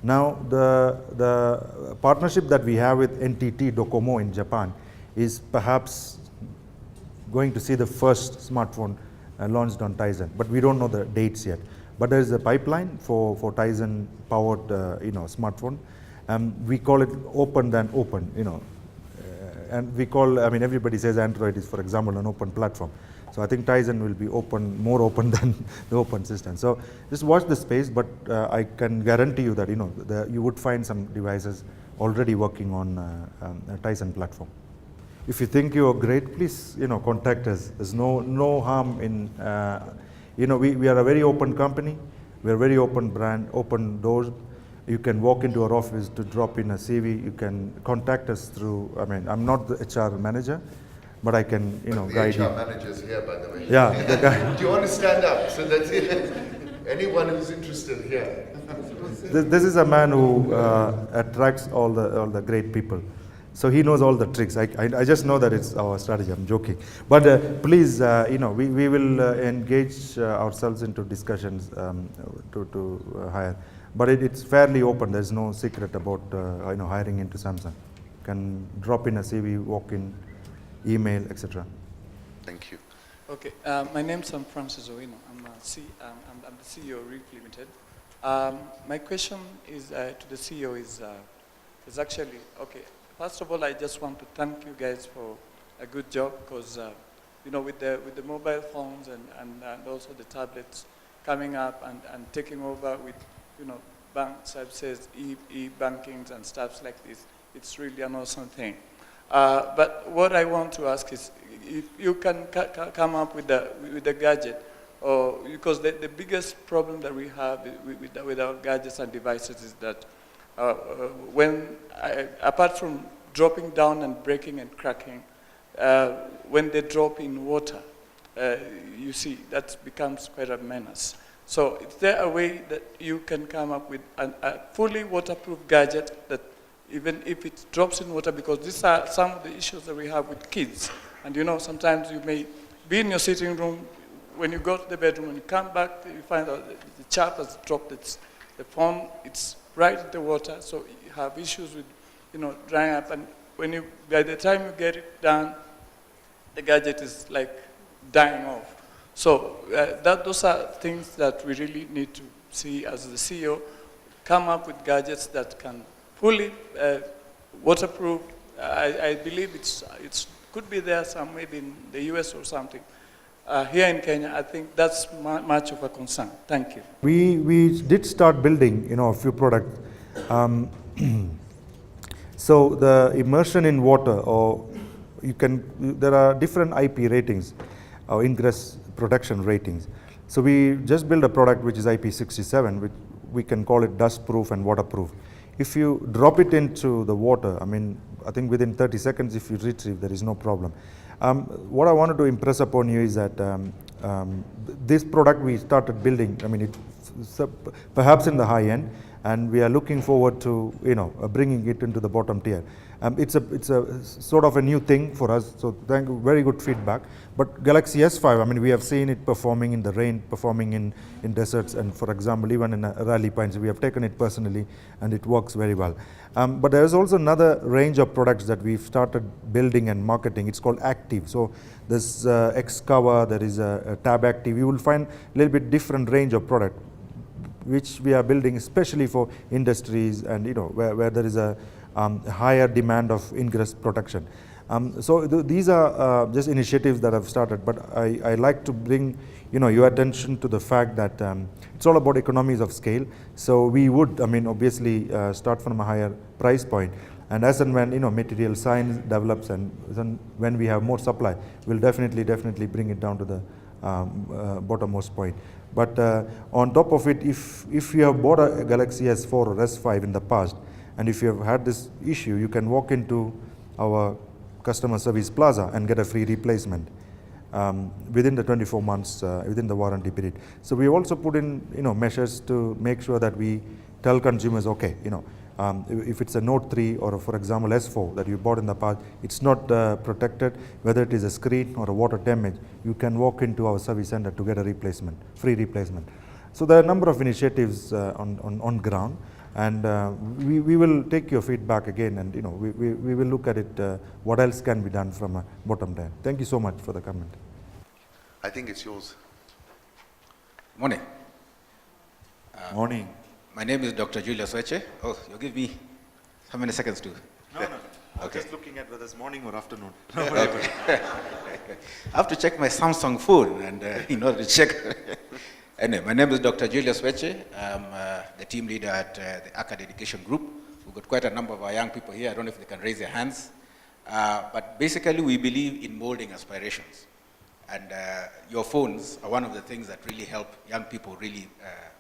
Now the partnership that we have with NTT Docomo in Japan is perhaps going to see the first smartphone launched on Tizen, but we don't know the dates yet. But there is a pipeline for Tizen powered smartphone. We call it open than open, and we call, I mean, everybody says Android is, for example, an open platform. So I think Tizen will be open, more open than the open system. So just watch the space, but I can guarantee you that you would find some devices already working on a Tizen platform. If you think you are great, please contact us. There's no harm in we are a very open company. We are a very open brand, open doors. You can walk into our office to drop in a CV. You can contact us through, I mean, I'm not the HR manager, but I can, guide you. The HR manager's here, by the way. Yeah, the guy. Do you want to stand up so that anyone who's interested here? This is a man who attracts all the great people. So he knows all the tricks. I just know that it's our strategy. I'm joking. But please, we will engage ourselves into discussions to hire. But it's fairly open. There's no secret about hiring into Samsung. You can drop in a CV, walk in, email, etc. Thank you. Okay, my name's Francis Owino. I'm the CEO of RIF Limited. My question is to the CEO is actually, okay, first of all, I just want to thank you guys for a good job because, with the mobile phones and also the tablets coming up and taking over with, bank services, e-bankings and stuff like this, it's really an awesome thing. But what I want to ask is, if you can come up with the gadget, or because the biggest problem that we have with our gadgets and devices is that apart from dropping down and breaking and cracking, when they drop in water, you see that becomes quite a menace. So is there a way that you can come up with a fully waterproof gadget that even if it drops in water, because these are some of the issues that we have with kids. And sometimes you may be in your sitting room, when you go to the bedroom and you come back, you find out that the child has dropped the phone, it's right in the water, so you have issues with, drying up. And by the time you get it done, the gadget is like dying off. So those are things that we really need to see as the CEO, come up with gadgets that can fully waterproof. I believe it's could be there some maybe in the US or something. Here in Kenya, I think that's much of a concern. Thank you. We did start building, a few products. So the immersion in water, or there are different IP ratings, or ingress protection ratings. So we just built a product which is IP67, which we can call it dust proof and waterproof. If you drop it into the water, I think within 30 seconds if you retrieve, there is no problem. What I wanted to impress upon you is that this product we started building, it's perhaps in the high end, and we are looking forward to bringing it into the bottom tier. It's a sort of a new thing for us, so thank you, very good feedback. But Galaxy S5, we have seen it performing in the rain, performing in deserts, and for example, even in rally points, we have taken it personally, and it works very well. But there is also another range of products that we've started building and marketing. It's called Active. So there's X cover, there is a Tab Active. You will find a little bit different range of product, which we are building especially for industries and where there is a higher demand of ingress protection. So these are just initiatives that I've started, but I like to bring your attention to the fact that it's all about economies of scale. So we would, obviously start from a higher price point, and as and when material science develops and then when we have more supply, we'll definitely bring it down to the bottommost point. But on top of it, if you have bought a Galaxy S4 or S5 in the past, and if you have had this issue, you can walk into our customer service plaza and get a free replacement within the 24 months, within the warranty period. So we also put in measures to make sure that we tell consumers, okay, if it's a Note 3 or for example S4 that you bought in the past, it's not protected, whether it is a screen or a water damage, you can walk into our service center to get a replacement, free replacement. So there are a number of initiatives on ground, and we will take your feedback again, and we will look at it, what else can be done from a bottom down. Thank you so much for the comment. I think it's yours. Morning. Morning. My name is Dr. Julius Weche. Oh, you give me how many seconds to? No. Okay. I'm just looking at whether it's morning or afternoon. Okay. I have to check my Samsung phone and in order to check. Anyway, my name is Dr. Julius Weche. I'm the team leader at the ACAD Education Group. We've got quite a number of our young people here. I don't know if they can raise their hands. But basically, we believe in molding aspirations. And your phones are one of the things that really help young people really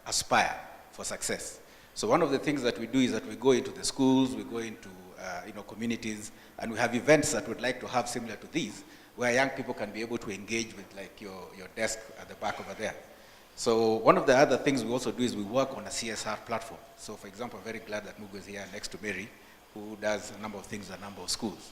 aspire for success. So one of the things that we do is that we go into the schools, we go into communities, and we have events that we'd like to have similar to these, where young people can be able to engage with like your desk at the back over there. So one of the other things we also do is we work on a CSR platform. So for example, I'm very glad that Mugo is here next to Mary, who does a number of things at a number of schools.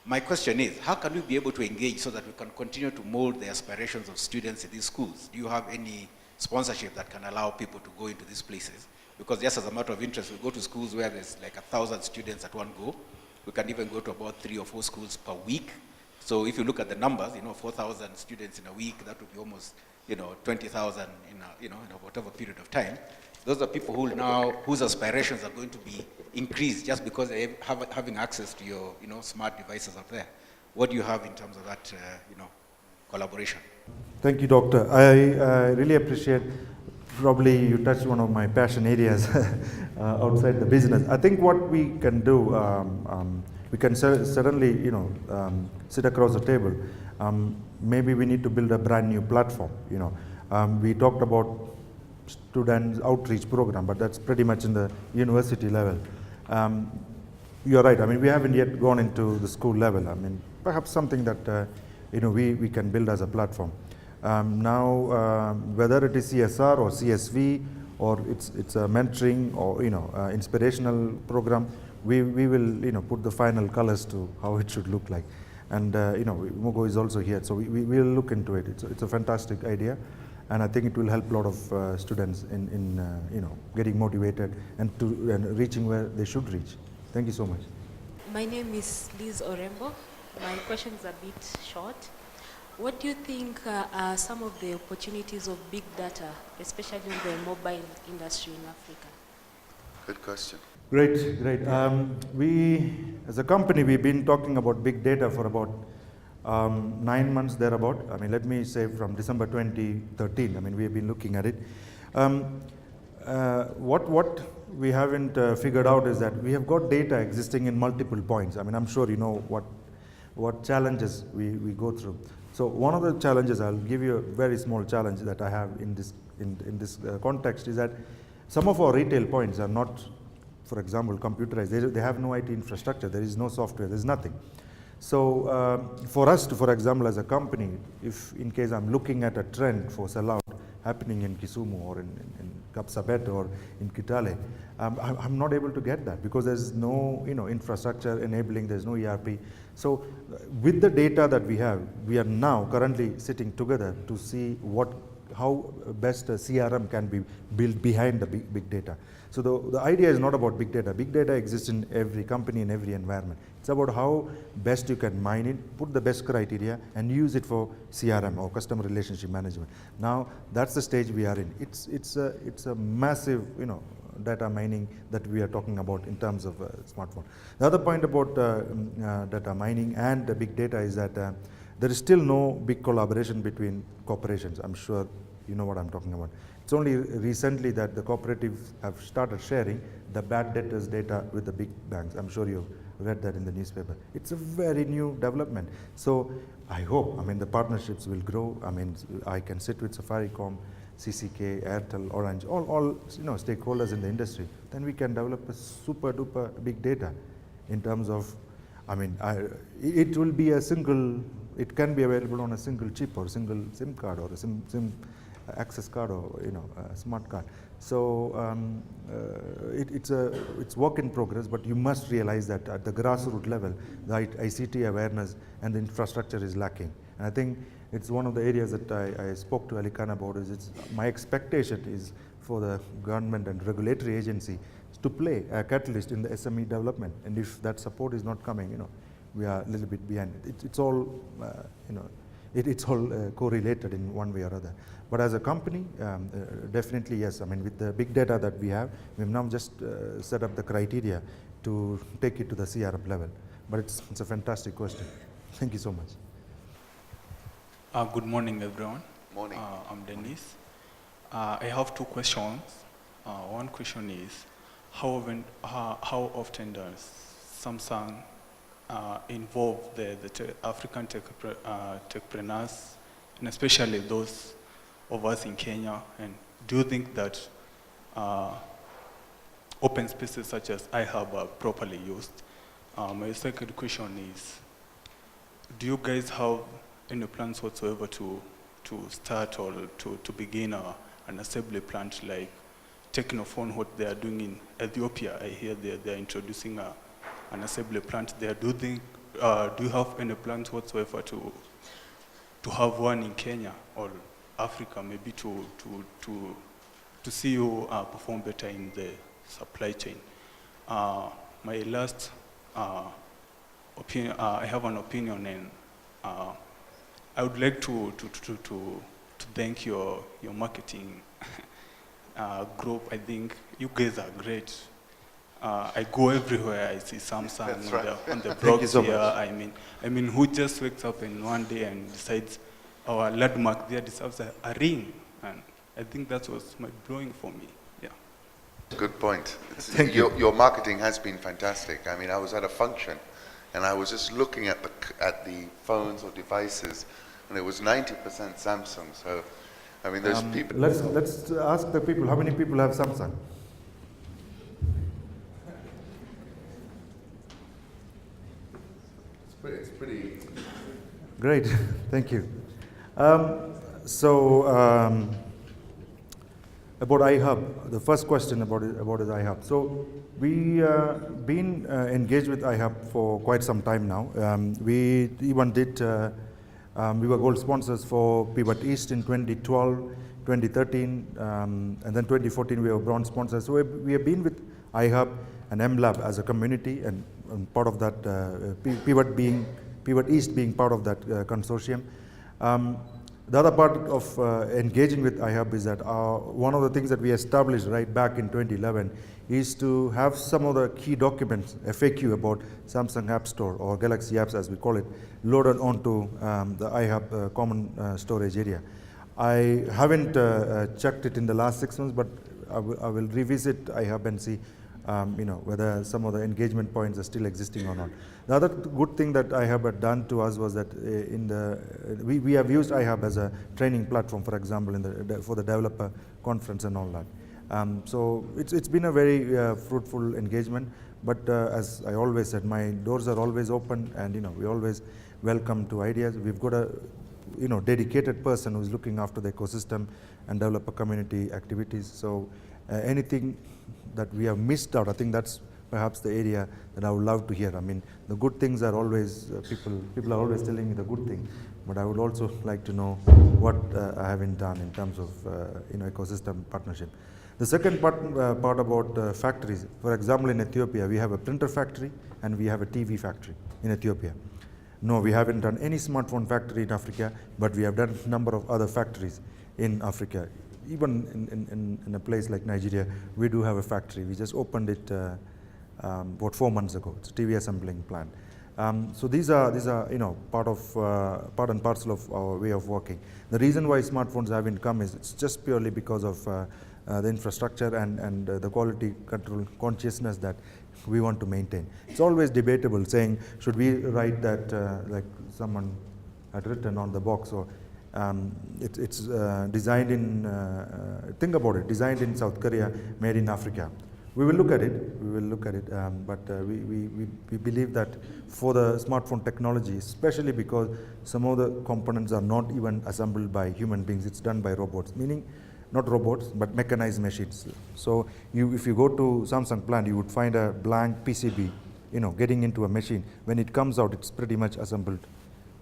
My question is, how can we be able to engage so that we can continue to mold the aspirations of students in these schools? Do you have any sponsorship that can allow people to go into these places? Because just as a matter of interest, we go to schools where there's like 1,000 students at one go. We can even go to about 3 or 4 schools per week. So if you look at the numbers, 4,000 students in a week, that would be almost, 20,000 in whatever period of time. Those are people whose aspirations are going to be increased just because they have having access to your, smart devices out there. What do you have in terms of that, collaboration? Thank you, Doctor. I really appreciate. Probably you touched one of my passion areas outside the business. I think what we can do, we can certainly, sit across the table. Maybe we need to build a brand new platform. We talked about student outreach program, but that's pretty much in the university level. You're right. I mean, we haven't yet gone into the school level. I mean, perhaps something that we can build as a platform. Now, whether it is CSR or CSV or it's a mentoring or inspirational program, we will put the final colors to how it should look like. And Mugo is also here, so we will look into it. It's a fantastic idea, and I think it will help a lot of students in getting motivated and reaching where they should reach. Thank you so much. My name is Liz Orembo. My question is a bit short. What do you think are some of the opportunities of big data, especially in the mobile industry in Africa? Good question. Great. We, as a company, we've been talking about big data for about 9 months thereabout. I mean, let me say from December 2013. I mean, we have been looking at it. What we haven't figured out is that we have got data existing in multiple points. I mean, I'm sure you know what challenges we go through. So one of the challenges, I'll give you a very small challenge that I have in this context, is that some of our retail points are not, for example, computerized. They have no IT infrastructure. There is no software. There's nothing. So for us to, for example, as a company, if in case I'm looking at a trend for sellout happening in Kisumu or in Kapsabet or in Kitale, I'm not able to get that because there's no infrastructure enabling, there's no ERP. So with the data that we have, we are now currently sitting together to see how best a CRM can be built behind the big data. So the idea is not about big data. Big data exists in every company, in every environment. It's about how best you can mine it, put the best criteria, and use it for CRM or customer relationship management. Now that's the stage we are in. It's a massive data mining that we are talking about in terms of smartphone. The other point about data mining and the big data is that there is still no big collaboration between corporations. I'm sure you know what I'm talking about. It's only recently that the cooperatives have started sharing the bad debtors data with the big banks. I'm sure you've read that in the newspaper. It's a very new development. So I hope, the partnerships will grow. I can sit with Safaricom, CCK, Airtel, Orange, all stakeholders in the industry. Then we can develop a super duper big data in terms of, it will be it can be available on a single chip or single SIM card or a SIM access card or a smart card. So it's work in progress, but you must realize that at the grassroots level, the ICT awareness and the infrastructure is lacking. And I think it's one of the areas that I spoke to Ali Khan about. My expectation is for the government and regulatory agency to play a catalyst in the SME development. And if that support is not coming, we are a little bit behind. It's all, it's all correlated in one way or other. But as a company, definitely yes. With the big data that we have now just set up the criteria to take it to the CRM level. But it's a fantastic question. Thank you so much. Good morning, everyone. Morning. I'm Dennis. I have 2 questions. One question is, how often does Samsung involve the African techpreneurs, and especially those of us in Kenya? And do you think that open spaces such as iHub are properly used. My second question is, do you guys have any plans whatsoever to start or to begin an assembly plant like Technophone, what they are doing in Ethiopia? I hear they are introducing an assembly plant there. Do you have any plans whatsoever to have one in Kenya or Africa, maybe to see you perform better in the supply chain? My last opinion, I have an opinion, and I would like to thank your marketing group. I think you guys are great. I go everywhere. I see Samsung on the blogs so here. much. I mean, who just wakes up in one day and decides our landmark there deserves a ring? And I think that was mind-blowing for me. Yeah. Good point. Thank you. Your marketing has been fantastic. I mean, I was at a function, and I was just looking at the phones or devices, and it was 90% Samsung. So, I mean, there's people. Let's ask the people. How many people have Samsung? It's pretty. Great, thank you. About iHub, the first question about is iHub. So we been engaged with iHub for quite some time now. We even did. We were gold sponsors for Pivot East in 2012, 2013, and then 2014 we were bronze sponsors. So we have been with iHub and MLab as a community, and part of that Pivot East being part of that consortium. The other part of engaging with iHub is that one of the things that we established right back in 2011 is to have some of the key documents, FAQ about Samsung App Store or Galaxy Apps as we call it, loaded onto the iHub common storage area. I haven't checked it in the last 6 months, but I will revisit iHub and see whether some of the engagement points are still existing or not. The other good thing that iHub had done to us was that we have used iHub as a training platform, for example, for the developer conference and all that. So it's been a very fruitful engagement. But as I always said, my doors are always open, and we always welcome to ideas. We've got a dedicated person who's looking after the ecosystem and developer community activities. So anything that we have missed out, I think that's perhaps the area that I would love to hear. I mean, the good things are always, people are always telling me the good thing, but I would also like to know what I haven't done in terms of ecosystem partnership. The second part about factories, for example, in Ethiopia, we have a printer factory and we have a TV factory in Ethiopia. No, we haven't done any smartphone factory in Africa, but we have done a number of other factories in Africa. Even in a place like Nigeria, we do have a factory. We just opened it about 4 months ago. It's a TV assembling plant. So these are part and parcel of our way of working. The reason why smartphones haven't come is it's just purely because of the infrastructure and the quality control consciousness that we want to maintain. It's always debatable, saying should we write that like someone had written on the box, or it's designed in, think about it, designed in South Korea, made in Africa. We will look at it, but we believe that for the smartphone technology, especially because some of the components are not even assembled by human beings, it's done by robots, meaning not robots, but mechanized machines. So if you go to Samsung plant, you would find a blank PCB, getting into a machine. When it comes out, it's pretty much assembled.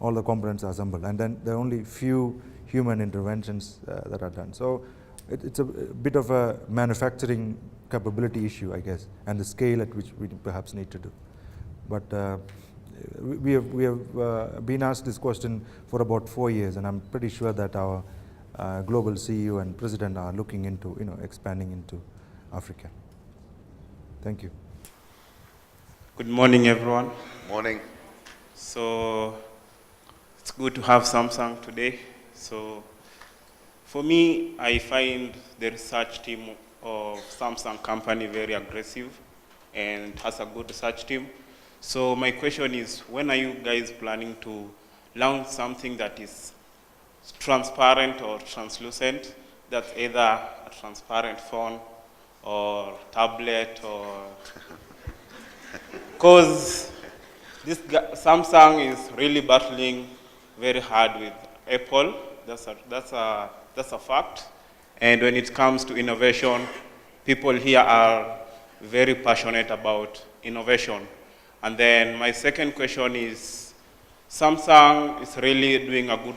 All the components are assembled, and then there are only few human interventions that are done. So it's a bit of a manufacturing capability issue, I guess, and the scale at which we perhaps need to do. But we have been asked this question for about 4 years, and I'm pretty sure that our global CEO and president are looking into expanding into Africa. Thank you. Good morning, everyone. Morning. So it's good to have Samsung today. So for me, I find the research team of Samsung company very aggressive and has a good research team. So my question is, when are you guys planning to launch something that is transparent or translucent, that's either a transparent phone or tablet or because Samsung is really battling very hard with Apple. That's a fact. And when it comes to innovation, people here are very passionate about innovation. And then my second question is, Samsung is really doing a good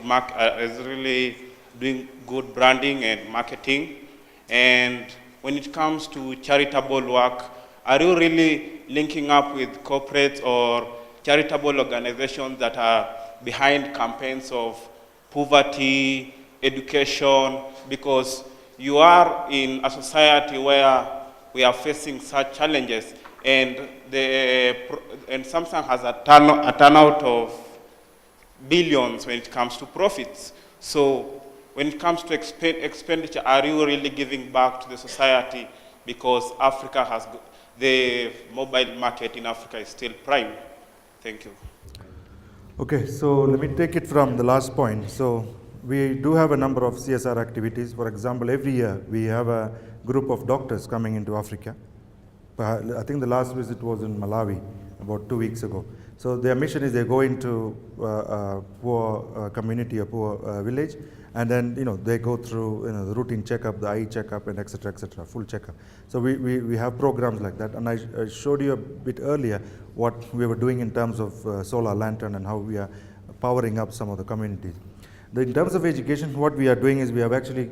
is really doing good branding and marketing. And when it comes to charitable work, are you really linking up with corporates or charitable organizations that are behind campaigns of poverty, education? Because you are in a society where we are facing such challenges, and Samsung has a turnout of billions when it comes to profits. So when it comes to expenditure, are you really giving back to the society? Because Africa has, the mobile market in Africa is still prime. Thank you. Okay, so let me take it from the last point. So we do have a number of CSR activities. For example, every year we have a group of doctors coming into Africa. I think the last visit was in Malawi about 2 weeks ago. So their mission is they go into a poor community, a poor village, and then they go through the routine checkup, the eye checkup, and etc., full checkup. So we have programs like that, and I showed you a bit earlier what we were doing in terms of solar lantern and how we are powering up some of the communities. In terms of education, what we are doing is we have actually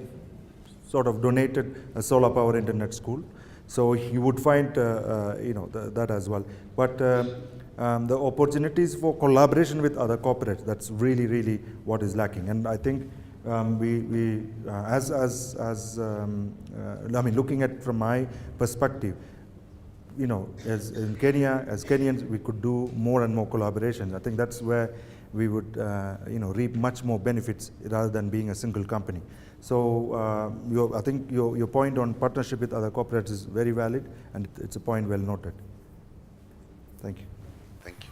sort of donated a solar power internet school. So you would find that as well. But the opportunities for collaboration with other corporates, that's really what is lacking. And I think looking at from my perspective, as in Kenya, as Kenyans, we could do more and more collaborations. I think that's where we would reap much more benefits rather than being a single company. So I think your point on partnership with other corporates is very valid, and it's a point well noted. Thank you. Thank you.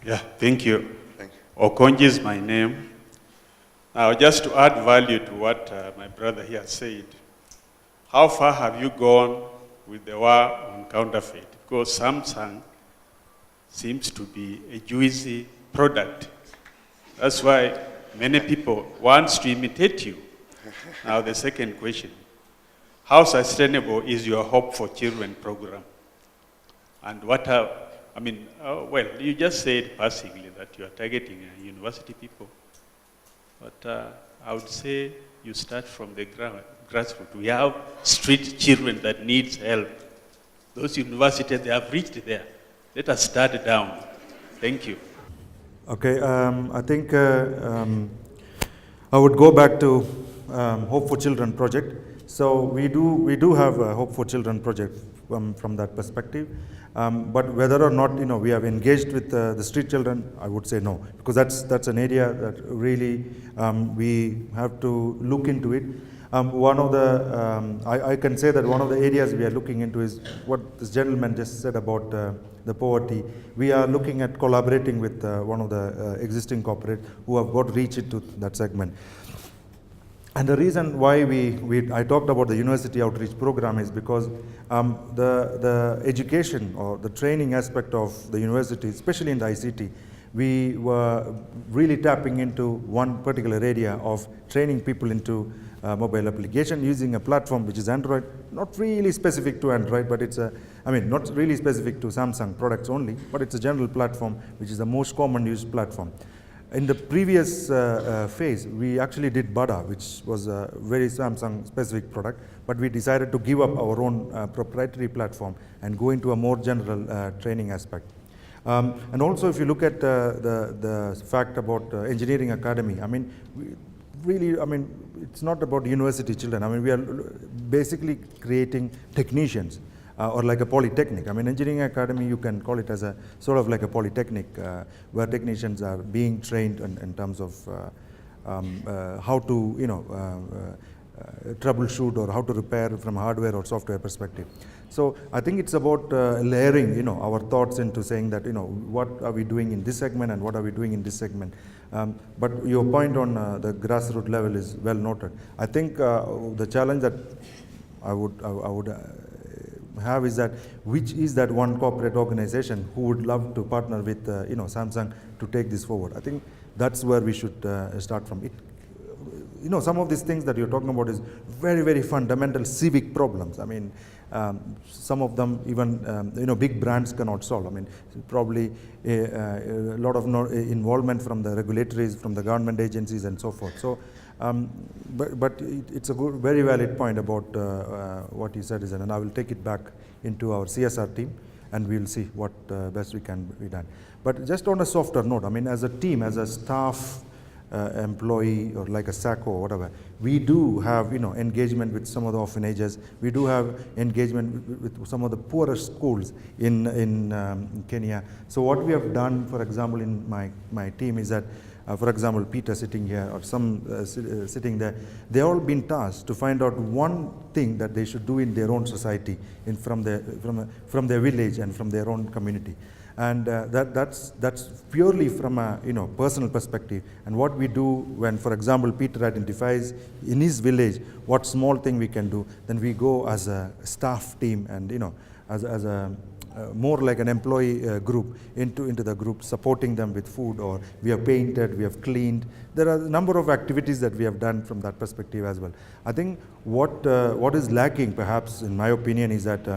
Yeah, thank you. Thank you. Okonji is my name. Now, just to add value to what my brother here said, how far have you gone with the war on counterfeit? Because Samsung seems to be a juicy product. That's why many people want to imitate you. Now, the second question, how sustainable is your Hope for Children program? And what are, well, you just said passingly that you are targeting university people. But I would say you start from the grassroots. We have street children that need help. Those universities, they have reached there. Let us start down. Thank you. Okay, I think I would go back to Hope for Children project. So we do have a Hope for Children project from that perspective. But whether or not we have engaged with the street children, I would say no, because that's an area that really we have to look into it. One of the I can say that one of the areas we are looking into is what this gentleman just said about the poverty. We are looking at collaborating with one of the existing corporates who have got reach into that segment. And the reason why I talked about the university outreach program is because the education or the training aspect of the university, especially in the ICT, we were really tapping into one particular area of training people into mobile application using a platform which is Android, not really specific to Android, but it's not really specific to Samsung products only, but it's a general platform which is the most common used platform. In the previous phase, we actually did Bada, which was a very Samsung specific product, but we decided to give up our own proprietary platform and go into a more general training aspect. And also, if you look at the fact about engineering academy, it's not about university children. We are basically creating technicians. Or like a polytechnic. Engineering academy, you can call it as a sort of like a polytechnic where technicians are being trained in terms of how to troubleshoot or how to repair from hardware or software perspective. So I think it's about layering our thoughts into saying that what are we doing in this segment and what are we doing in this segment. But your point on the grassroots level is well noted. I think the challenge that I would have is that which is that one corporate organization who would love to partner with Samsung to take this forward. I think that's where we should start from. Some of these things that you're talking about is very, very fundamental civic problems. I mean, some of them even big brands cannot solve. I mean, probably a lot of involvement from the regulatories, from the government agencies, and so forth. So, but it's a good, very valid point about what you said, and I will take it back into our CSR team, and we'll see what best we can be done. But just on a softer note, I mean, as a team, as a staff, employee, or like a SACO or whatever, we do have engagement with some of the orphanages. We do have engagement with some of the poorest schools in Kenya. So what we have done, for example, in my team is that, for example, Peter sitting here or some sitting there, they all been tasked to find out one thing that they should do in their own society, from their village and from their own community. And that's purely from a personal perspective. And what we do when, for example, Peter identifies in his village what small thing we can do, then we go as a staff team and as a more like an employee group into the group, supporting them with food, or we have painted, we have cleaned. There are a number of activities that we have done from that perspective as well. I think what is lacking, perhaps, in my opinion, is that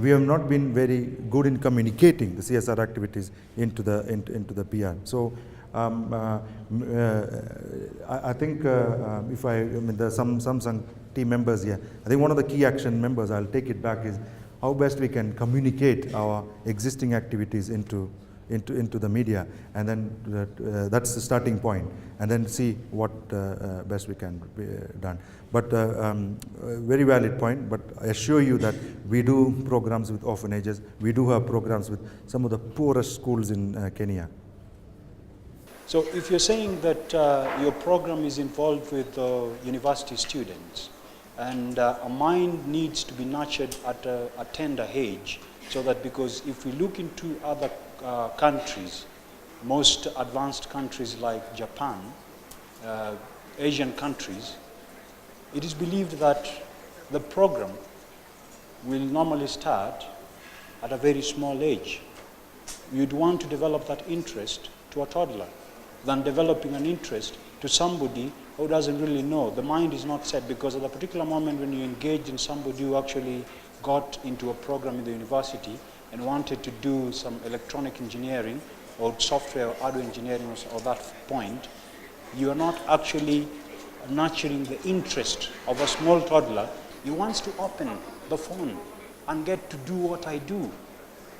we have not been very good in communicating the CSR activities into the PR. So I think there's some Samsung team members here. I think one of the key action members, I'll take it back, is how best we can communicate our existing activities into the media, and then that's the starting point, and then see what best we can be done. But very valid point, but I assure you that we do programs with orphanages, we do have programs with some of the poorest schools in Kenya. So if you're saying that your program is involved with university students, and a mind needs to be nurtured at a tender age, so that, because if we look into other countries, most advanced countries like Japan, Asian countries, it is believed that the program will normally start at a very small age. You'd want to develop that interest to a toddler than developing an interest to somebody who doesn't really know. The mind is not set, because at a particular moment when you engage in somebody who actually got into a program in the university and wanted to do some electronic engineering or software or hardware engineering or that point, you are not actually nurturing the interest of a small toddler. He wants to open the phone and get to do what I do.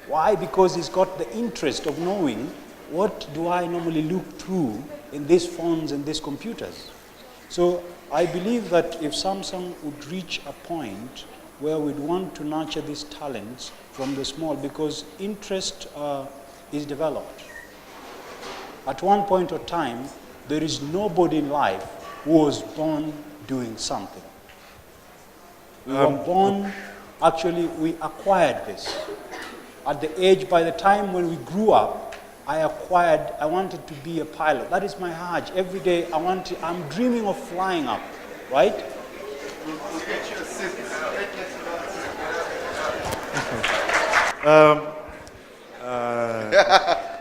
Why? Because he's got the interest of knowing, what do I normally look through in these phones and these computers? So I believe that if Samsung would reach a point where we'd want to nurture these talents from the small, because interest is developed. At one point of time, there is nobody in life who was born doing something. We were born, actually we acquired this. At the age, by the time when we grew up, I wanted to be a pilot. That is my urge. Every day I'm dreaming of flying up, right?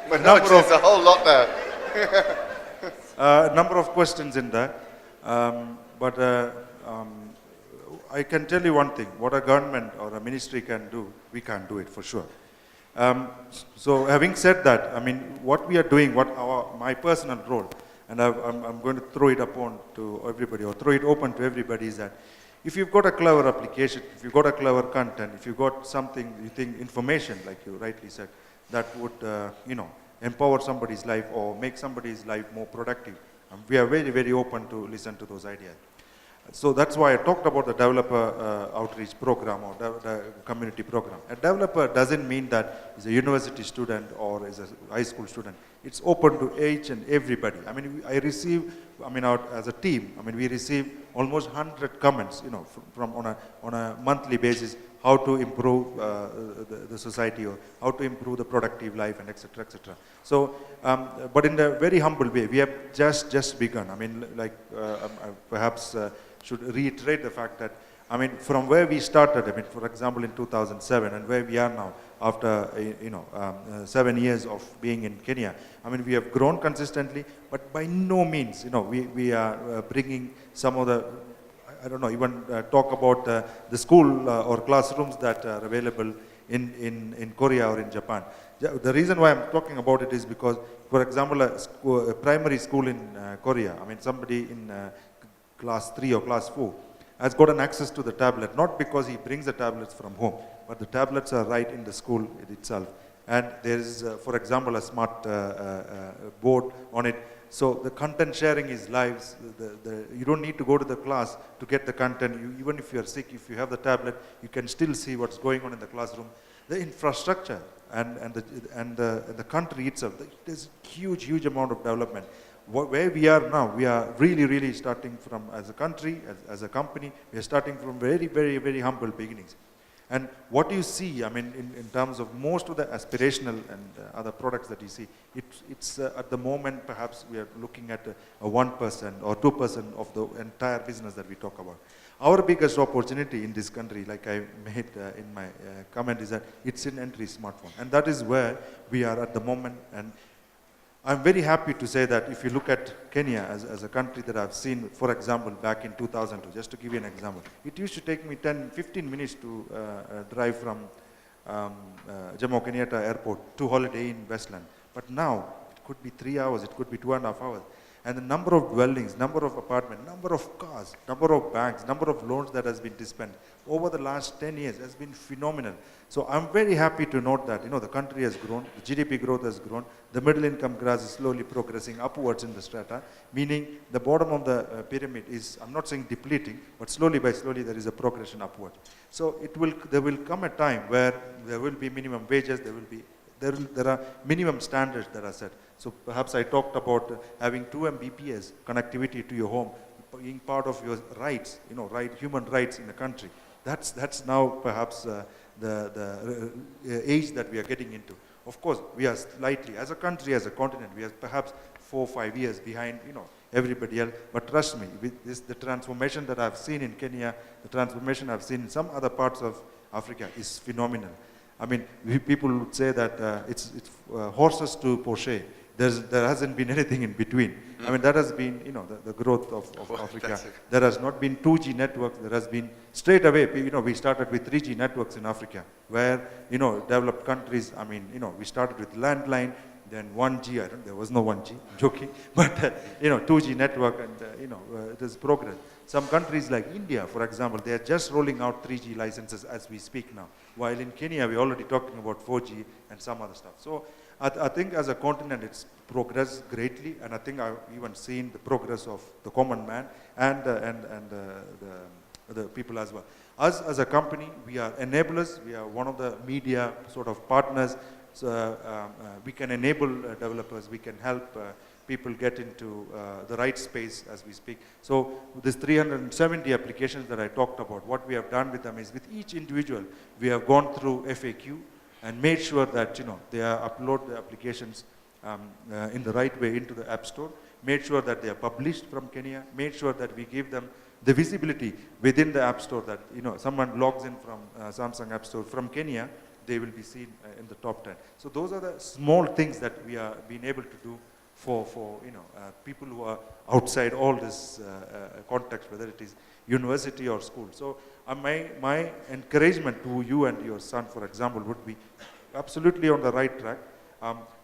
Manoj, there's a whole lot there. Number of questions in there, but I can tell you one thing: what a government or a ministry can do, we can't do it for sure. So having said that, I mean, what we are doing, my personal role, and I'm going to throw it upon to everybody, or throw it open to everybody, is that if you've got a clever application, if you've got a clever content, if you've got something, you think information, like you rightly said, that would, empower somebody's life or make somebody's life more productive, we are very, very open to listen to those ideas. So that's why I talked about the developer outreach program or the community program. A developer doesn't mean that he's a university student or is a high school student. It's open to each and everybody. I mean, as a team, we receive almost 100 comments, from on a monthly basis, how to improve the society, or how to improve the productive life, and etc., etc. So, but in a very humble way, we have just begun. Perhaps should reiterate the fact that I mean, from where we started, I mean, for example, in 2007 and where we are now after, 7 years of being in Kenya, I mean, we have grown consistently, but by no means, we are bringing some of the, I don't know, even talk about the school or classrooms that are available in Korea or in Japan. The reason why I'm talking about it is because, for example, a primary school in Korea, I mean, somebody in class 3 or class 4 has gotten access to the tablet, not because he brings the tablets from home, but the tablets are right in the school itself. And there is, for example, a smart board on it. So the content sharing is live. You don't need to go to the class to get the content. Even if you are sick, if you have the tablet, you can still see what's going on in the classroom. The infrastructure and the country itself, there's huge amount of development. Where we are now, we are really starting from, as a country, as a company, we are starting from very humble beginnings. And what you see, I mean, in terms of most of the aspirational and other products that you see, it's at the moment, perhaps we are looking at a 1% or 2% of the entire business that we talk about. Our biggest opportunity in this country, like I made in my comment, is that it's in entry smartphone. And that is where we are at the moment. And I'm very happy to say that if you look at Kenya as a country that I've seen, for example, back in 2002, just to give you an example, it used to take me 10-15 minutes to drive from Jomo Kenyatta Airport to Holiday Inn Westland. But now, it could be 3 hours, it could be 2.5 hours. And the number of dwellings, number of apartments, number of cars, number of banks, number of loans that has been dispensed over the last 10 years has been phenomenal. So I'm very happy to note that, the country has grown, the GDP growth has grown, the middle income class is slowly progressing upwards in the strata, meaning the bottom of the pyramid is, I'm not saying depleting, but slowly by slowly there is a progression upwards. So there will come a time where there will be minimum wages, there are minimum standards that are set. So perhaps I talked about having 2 Mbps connectivity to your home, being part of your rights, human rights in the country. That's now perhaps the age that we are getting into. Of course, we are slightly, as a country, as a continent, we are perhaps 4 or 5 years behind, everybody else. But trust me, with the transformation that I've seen in Kenya, the transformation I've seen in some other parts of Africa is phenomenal. I mean, people would say that it's horses to Porsche. There hasn't been anything in between. I mean, that has been, the growth of Africa. There has not been 2G networks. There has been straight away, we started with 3G networks in Africa, where, developed countries, I mean, we started with landline, then 1G, there was no 1G, I'm joking, but, 2G network, and, it has progressed. Some countries like India, for example, they are just rolling out 3G licenses as we speak now, while in Kenya, we're already talking about 4G and some other stuff. So I think as a continent, it's progressed greatly, and I think I've even seen the progress of the common man and the people as well. Us as a company, we are enablers. We are one of the media sort of partners. So we can enable developers. We can help people get into the right space as we speak. So this 370 applications that I talked about, what we have done with them is with each individual, we have gone through FAQ and made sure that they upload the applications in the right way into the App Store, made sure that they are published from Kenya, made sure that we give them the visibility within the App Store that someone logs in from Samsung App Store from Kenya, they will be seen in the top 10. So those are the small things that we are being able to do for people who are outside all this context, whether it is university or school. So my encouragement to you and your son, for example, would be absolutely on the right track.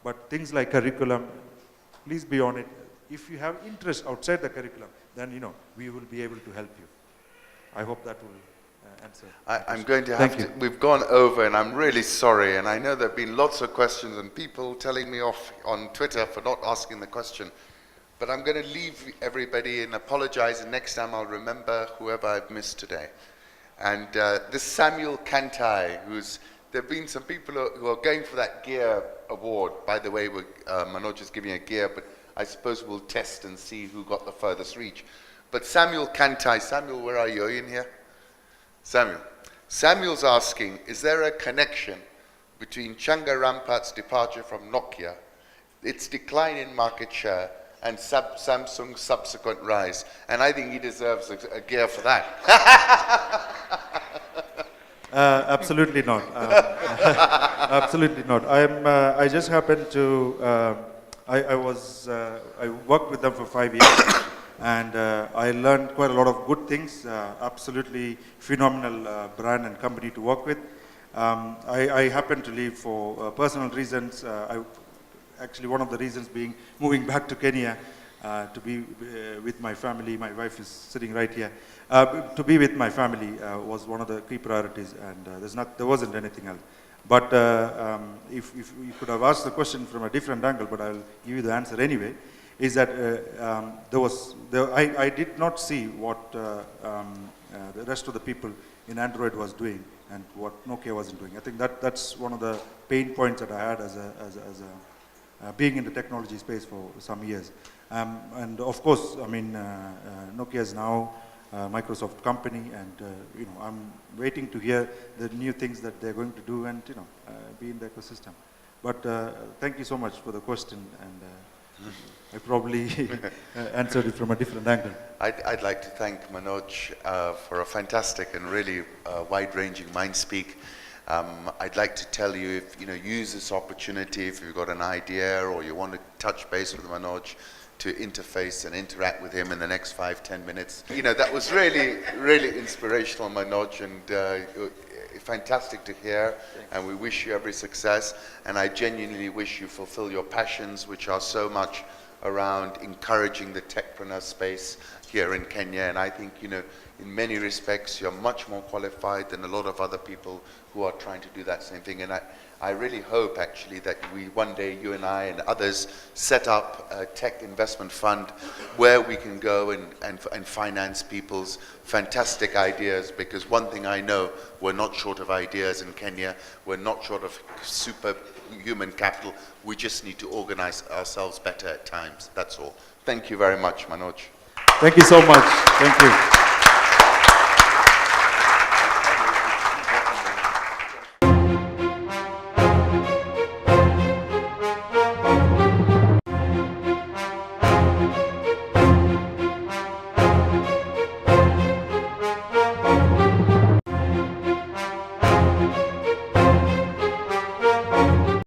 But things like curriculum, please be on it. If you have interest outside the curriculum, then we will be able to help you. I hope that will answer. I'm going to have to, we've gone over, and I'm really sorry, and I know there have been lots of questions and people telling me off on Twitter for not asking the question, but I'm going to leave everybody and apologize, and next time I'll remember whoever I've missed today. And this Samuel Kantai, there have been some people who are going for that gear award. By the way, Manoj is giving a gear, but I suppose we'll test and see who got the furthest reach. But Samuel Kantai, Samuel, where are you? Are you in here? Samuel. Samuel's asking, is there a connection between Changa Rampat's departure from Nokia, its decline in market share, and Samsung's subsequent rise? And I think he deserves a gear for that. Absolutely not. Absolutely not. I just happened to. I worked with them for 5 years, and I learned quite a lot of good things. Absolutely phenomenal brand and company to work with. I happened to leave for personal reasons. Actually, one of the reasons being moving back to Kenya to be with my family. My wife is sitting right here. To be with my family was one of the key priorities, and there wasn't anything else. But if you could have asked the question from a different angle, but I'll give you the answer anyway, is that I did not see what the rest of the people in Android was doing and what Nokia wasn't doing. I think that's one of the pain points that I had as being in the technology space for some years. And of course, I mean, Nokia is now a Microsoft company, and I'm waiting to hear the new things that they're going to do and be in the ecosystem. But thank you so much for the question, and I probably answered it from a different angle. I'd like to thank Manoj for a fantastic and really wide-ranging MindSpeak. I'd like to tell you, if use this opportunity if you've got an idea or you want to touch base with Manoj, to interface and interact with him in the next 5-10 minutes. That was really, really inspirational, Manoj, and fantastic to hear. And we wish you every success. And I genuinely wish you fulfill your passions, which are so much around encouraging the techpreneur space here in Kenya. And I think, in many respects, you're much more qualified than a lot of other people who are trying to do that same thing. And I really hope, actually, that one day, you and I and others, set up a tech investment fund where we can go and finance people's fantastic ideas, because one thing I know, we're not short of ideas in Kenya, we're not short of superhuman capital, we just need to organize ourselves better at times, that's all. Thank you very much, Manoj. Thank you so much. Thank you.